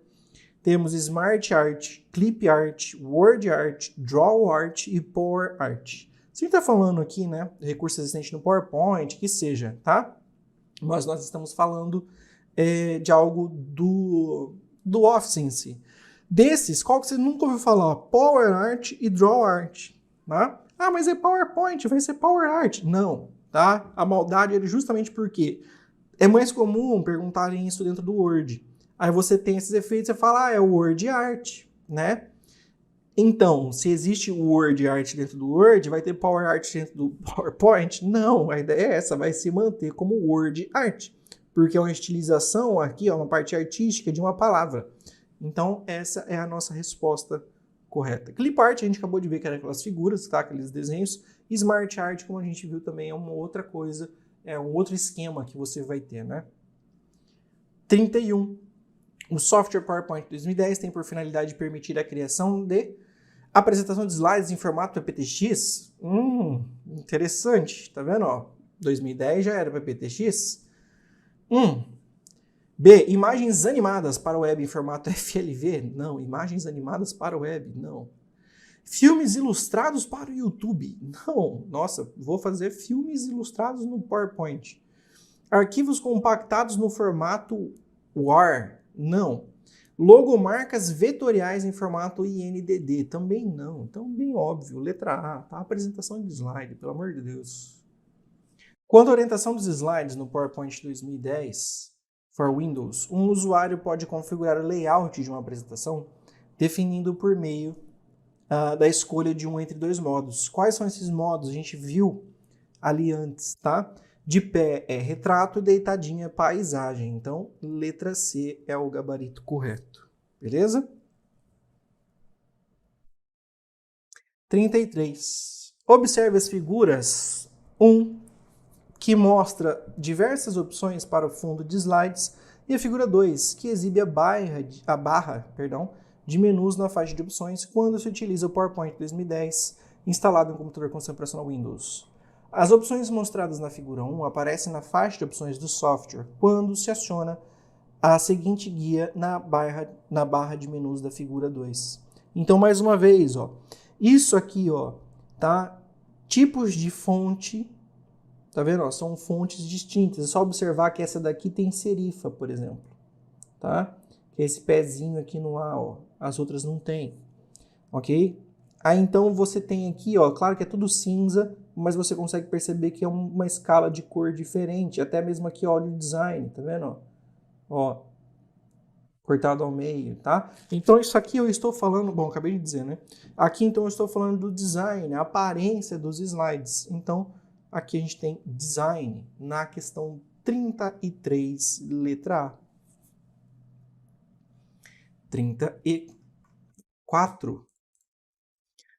Temos Smart Art, Clip Art, Word Art, Draw Art e Power Art. Se a gente está falando aqui, né, recurso existente no PowerPoint, que seja, tá? Mas nós estamos falando de algo do Office em si. Desses, qual que você nunca ouviu falar? Power Art e Draw Art, tá? Ah, mas é PowerPoint, vai ser Power Art. Não, tá? A maldade é justamente porque é mais comum perguntarem isso dentro do Word. Aí você tem esses efeitos e você fala, é o Word Art, né? Então, se existe o Word Art dentro do Word, vai ter Power Art dentro do PowerPoint? Não, a ideia é essa, vai se manter como Word Art, porque é uma estilização aqui, ó, uma parte artística de uma palavra. Então, essa é a nossa resposta correta. Clip Art, a gente acabou de ver que era aquelas figuras, tá? Aqueles desenhos. Smart Art, como a gente viu também, é uma outra coisa, é um outro esquema que você vai ter, né? 31. O software PowerPoint 2010 tem por finalidade permitir a criação de apresentação de slides em formato PPTX. Interessante, tá vendo? Ó, 2010 já era PPTX. B. Imagens animadas para web em formato FLV? Não. Imagens animadas para web? Não. Filmes ilustrados para o YouTube? Não. Nossa, vou fazer filmes ilustrados no PowerPoint. Arquivos compactados no formato WAR? Não. Logomarcas vetoriais em formato INDD? Também não. Então, bem óbvio. Letra A, tá? Apresentação de slide, pelo amor de Deus. Quanto à orientação dos slides no PowerPoint 2010 for Windows, um usuário pode configurar o layout de uma apresentação definindo por meio da escolha de um entre dois modos. Quais são esses modos? A gente viu ali antes, tá? De pé é retrato, deitadinha é paisagem. Então, letra C é o gabarito correto. Beleza? 33. Observe as figuras 1, que mostra diversas opções para o fundo de slides, e a figura 2, que exibe a barra de menus na faixa de opções quando se utiliza o PowerPoint 2010 instalado em um computador com sistema operacional Windows. As opções mostradas na figura 1 aparecem na faixa de opções do software quando se aciona a seguinte guia na barra de menus da figura 2. Então, mais uma vez, ó, isso aqui, ó, tá? Tipos de fonte, tá vendo? Ó, são fontes distintas. É só observar que essa daqui tem serifa, por exemplo, tá? Que é esse pezinho aqui no A, ó. As outras não tem, ok? Aí então você tem aqui, ó, claro que é tudo cinza, mas você consegue perceber que é uma escala de cor diferente, até mesmo aqui, ó, o design, tá vendo? Ó, cortado ao meio, tá? Então isso aqui eu estou falando, bom, acabei de dizer, né? Aqui então eu estou falando do design, a aparência dos slides. Então aqui a gente tem design na questão 33, letra A. 34.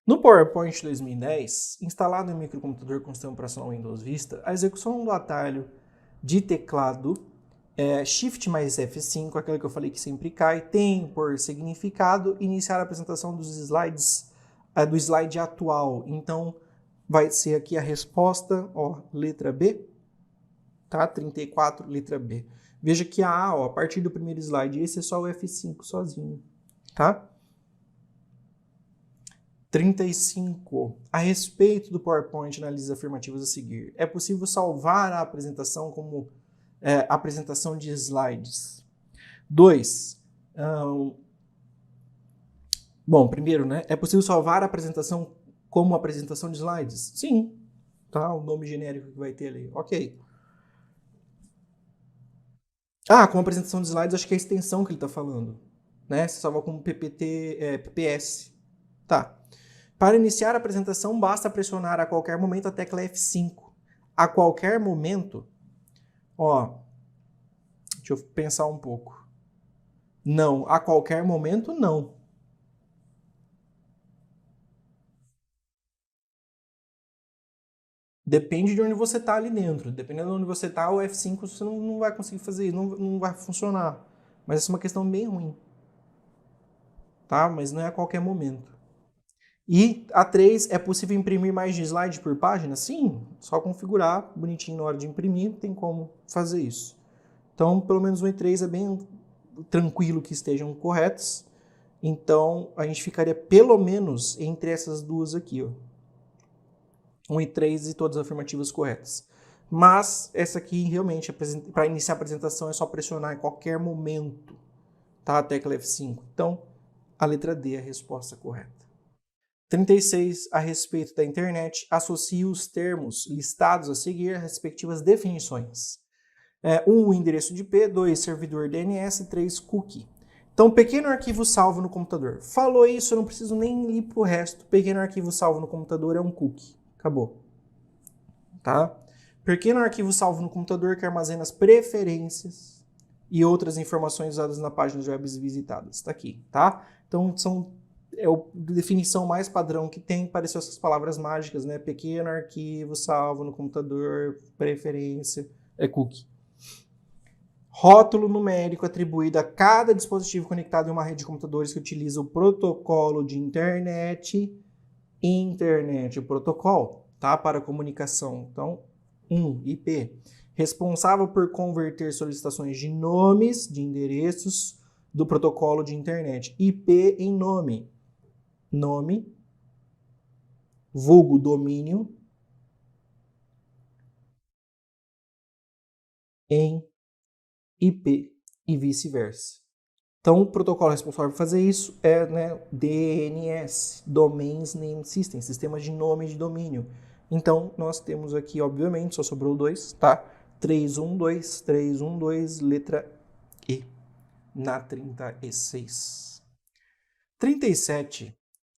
No PowerPoint 2010, instalado em microcomputador com sistema operacional Windows Vista, a execução do atalho de teclado Shift mais F5, aquela que eu falei que sempre cai, tem por significado iniciar a apresentação dos slides, do slide atual. Então, vai ser aqui a resposta, ó, letra B, tá? 34, letra B. Veja que a A, ó, a partir do primeiro slide, esse é só o F5 sozinho, tá? 35. A respeito do PowerPoint, analise as afirmativas a seguir. É possível salvar a apresentação como apresentação de slides? 2. Bom, primeiro, né? É possível salvar a apresentação como apresentação de slides? Sim. Tá? O nome genérico que vai ter ali. Ok. Com apresentação de slides, acho que é a extensão que ele está falando. Né? Você salva como PPS. Tá. Para iniciar a apresentação, basta pressionar a qualquer momento a tecla F5. A qualquer momento, ó, deixa eu pensar um pouco. Não, a qualquer momento não. Depende de onde você está ali dentro. Dependendo de onde você está, o F5 você não vai conseguir fazer isso, não vai funcionar. Mas essa é uma questão bem ruim. Tá? Mas não é a qualquer momento. E a 3, é possível imprimir mais de slide por página? Sim, só configurar bonitinho na hora de imprimir, tem como fazer isso. Então, pelo menos o E3 é bem tranquilo que estejam corretos. Então, a gente ficaria pelo menos entre essas duas aqui, ó. 1 e 3 e todas as afirmativas corretas. Mas essa aqui realmente, para iniciar a apresentação, é só pressionar em qualquer momento, tá? A tecla F5. Então, a letra D é a resposta correta. 36. A respeito da internet, associe os termos listados a seguir às respectivas definições. 1. Endereço de IP, 2. Servidor DNS, 3. Cookie. Então, pequeno arquivo salvo no computador. Falou isso, eu não preciso nem ir pro resto. Pequeno arquivo salvo no computador é um cookie. Acabou. Tá? Pequeno arquivo salvo no computador que armazena as preferências e outras informações usadas na página de web visitadas. Tá aqui, tá? Então, é a definição mais padrão que tem, pareceu essas palavras mágicas, né? Pequeno arquivo salvo no computador, preferência, cookie. Rótulo numérico atribuído a cada dispositivo conectado em uma rede de computadores que utiliza o protocolo de internet protocolo, tá? Para comunicação. Então, IP. Responsável por converter solicitações de nomes, de endereços do protocolo de internet. IP em nome. Nome, vulgo domínio, em IP e vice-versa. Então, o protocolo responsável por fazer isso é, né, DNS, Domains Name System, sistemas de nome de domínio. Então, nós temos aqui, obviamente, só sobrou 2, tá? 312, letra E, na 36. 37.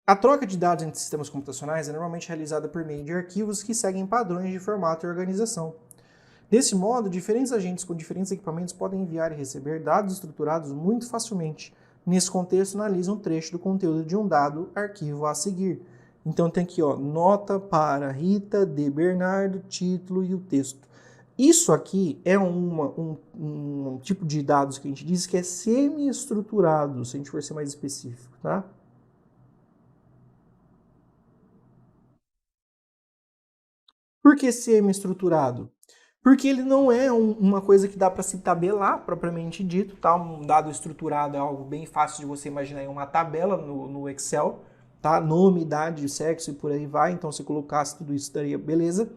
A troca de dados entre sistemas computacionais é normalmente realizada por meio de arquivos que seguem padrões de formato e organização. Desse modo, diferentes agentes com diferentes equipamentos podem enviar e receber dados estruturados muito facilmente. Nesse contexto, analisa um trecho do conteúdo de um dado arquivo a seguir. Então tem aqui, ó, nota para Rita de Bernardo, título e o texto. Isso aqui é um tipo de dados que a gente diz que é semi-estruturado, se a gente for ser mais específico, tá? Por que semi-estruturado? Porque ele não é uma coisa que dá para se tabelar, propriamente dito, tá? Um dado estruturado é algo bem fácil de você imaginar em uma tabela no Excel, tá? Nome, idade, sexo e por aí vai. Então, se colocasse tudo isso, daria beleza.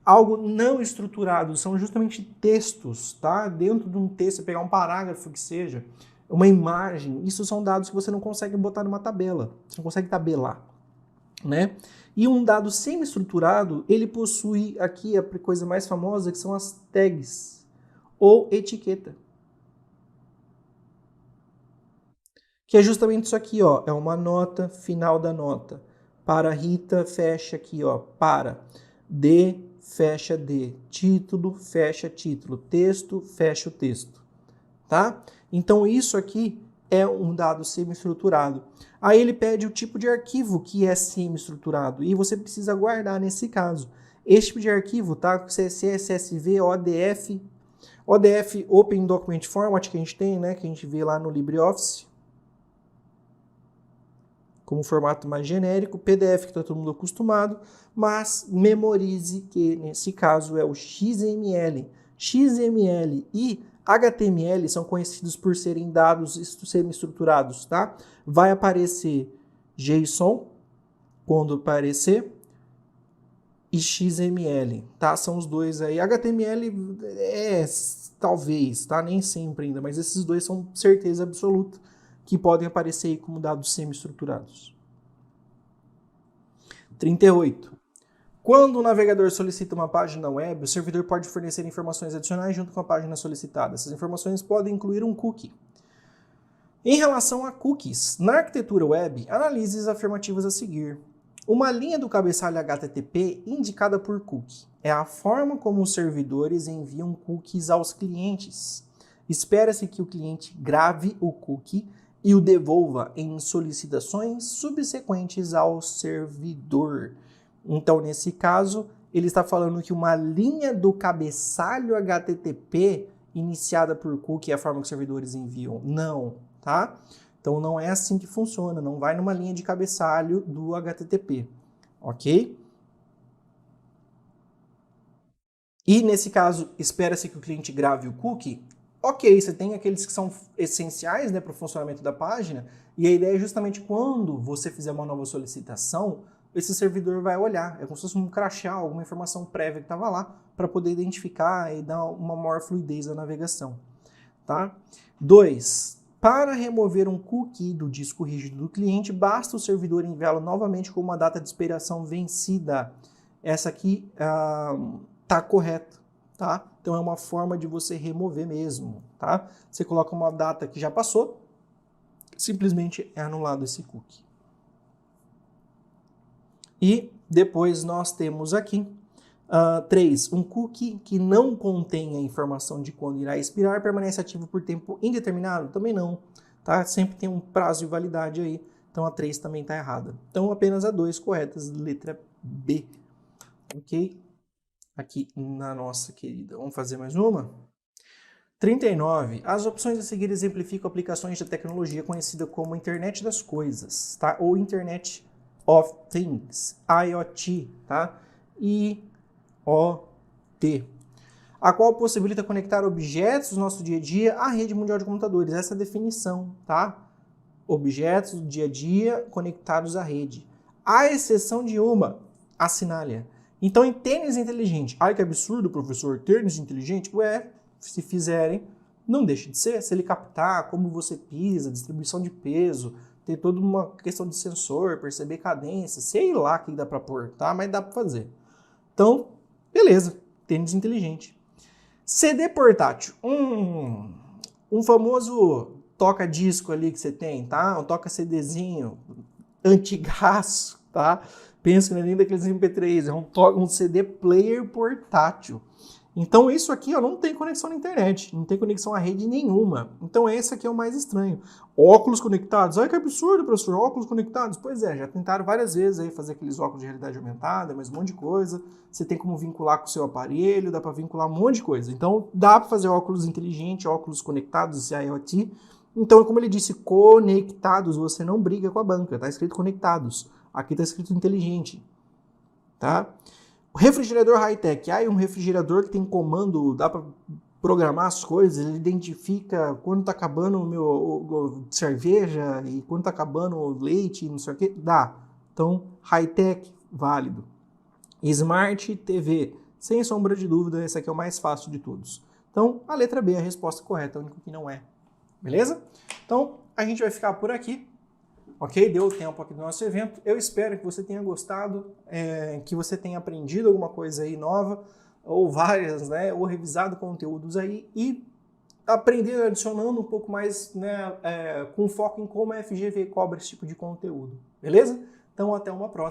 Algo não estruturado são justamente textos, tá? Dentro de um texto, você pegar um parágrafo que seja, uma imagem, isso são dados que você não consegue botar numa tabela, você não consegue tabelar, né? E um dado semi-estruturado, ele possui aqui a coisa mais famosa, que são as tags, ou etiqueta. Que é justamente isso aqui, ó, é uma nota, final da nota. Para Rita, fecha aqui, ó, para. D, fecha D. Título, fecha título. Texto, fecha o texto. Tá? Então isso aqui é um dado semi-estruturado. Aí ele pede o tipo de arquivo que é semi-estruturado e você precisa guardar nesse caso. Este tipo de arquivo, tá? CSV, CSV, ODF, ODF Open Document Format que a gente tem, né? Que a gente vê lá no LibreOffice como formato mais genérico, PDF que está todo mundo acostumado, mas memorize que nesse caso é o XML. XML e HTML são conhecidos por serem dados semi-estruturados, tá? Vai aparecer JSON quando aparecer e XML, tá? São os dois aí. HTML é talvez, tá? Nem sempre ainda, mas esses dois são certeza absoluta que podem aparecer aí como dados semi-estruturados. 38. Quando o navegador solicita uma página web, o servidor pode fornecer informações adicionais junto com a página solicitada. Essas informações podem incluir um cookie. Em relação a cookies, na arquitetura web, analise as afirmativas a seguir. Uma linha do cabeçalho HTTP indicada por cookie é a forma como os servidores enviam cookies aos clientes. Espera-se que o cliente grave o cookie e o devolva em solicitações subsequentes ao servidor. Então, nesse caso, ele está falando que uma linha do cabeçalho HTTP iniciada por cookie é a forma que os servidores enviam. Não, tá? Então, não é assim que funciona. Não vai numa linha de cabeçalho do HTTP, ok? E, nesse caso, espera-se que o cliente grave o cookie. Ok, você tem aqueles que são essenciais, né, para o funcionamento da página, e a ideia é justamente quando você fizer uma nova solicitação, esse servidor vai olhar, é como se fosse um crachá, alguma informação prévia que estava lá, para poder identificar e dar uma maior fluidez à navegação. Tá? 2. Para remover um cookie do disco rígido do cliente, basta o servidor enviá-lo novamente com uma data de expiração vencida. Essa aqui está correta, tá? Então é uma forma de você remover mesmo, tá? Você coloca uma data que já passou, simplesmente é anulado esse cookie. E depois nós temos aqui 3. Um cookie que não contém a informação de quando irá expirar permanece ativo por tempo indeterminado? Também não, tá? Sempre tem um prazo de validade aí, então a 3 também está errada. Então apenas a 2 corretas, letra B, ok? Aqui na nossa querida. Vamos fazer mais uma? 39. As opções a seguir exemplificam aplicações de tecnologia conhecida como Internet das Coisas, tá? Ou Internet of Things, IoT, tá? IoT, a qual possibilita conectar objetos do nosso dia a dia à rede mundial de computadores. Essa é a definição, tá? Objetos do dia a dia conectados à rede. À exceção de uma, assinale-a. Então, em tênis inteligente. Ai, que absurdo, professor, tênis inteligente? Ué, se fizerem, não deixa de ser. Se ele captar como você pisa, distribuição de peso, ter toda uma questão de sensor, perceber cadência, sei lá o que dá para pôr, tá? Mas dá para fazer. Então, beleza, tênis inteligente. CD portátil. Um famoso toca-disco ali que você tem, tá? Um toca-CDzinho antigaço, tá? Pensa que não é nem daqueles MP3, é um CD player portátil. Então isso aqui ó, não tem conexão na internet, não tem conexão à rede nenhuma. Então esse aqui é o mais estranho. Óculos conectados, ai que absurdo, professor, óculos conectados. Pois é, já tentaram várias vezes aí fazer aqueles óculos de realidade aumentada, mas um monte de coisa. Você tem como vincular com o seu aparelho, dá para vincular um monte de coisa. Então dá para fazer óculos inteligentes, óculos conectados, esse IoT. Então, como ele disse, conectados, você não briga com a banca, tá escrito conectados. Aqui tá escrito inteligente, tá? O refrigerador high-tech, um refrigerador que tem comando, dá para programar as coisas, ele identifica quando tá acabando o meu cerveja e quando tá acabando o leite, não sei o que, dá. Então, high-tech, válido. Smart TV, sem sombra de dúvida, esse aqui é o mais fácil de todos. Então, a letra B é a resposta correta, o único que não é. Beleza? Então, a gente vai ficar por aqui. Ok? Deu o tempo aqui do nosso evento. Eu espero que você tenha gostado, que você tenha aprendido alguma coisa aí nova, ou várias, né? Ou revisado conteúdos aí e aprender adicionando um pouco mais, né? Com foco em como a FGV cobra esse tipo de conteúdo. Beleza? Então, até uma próxima.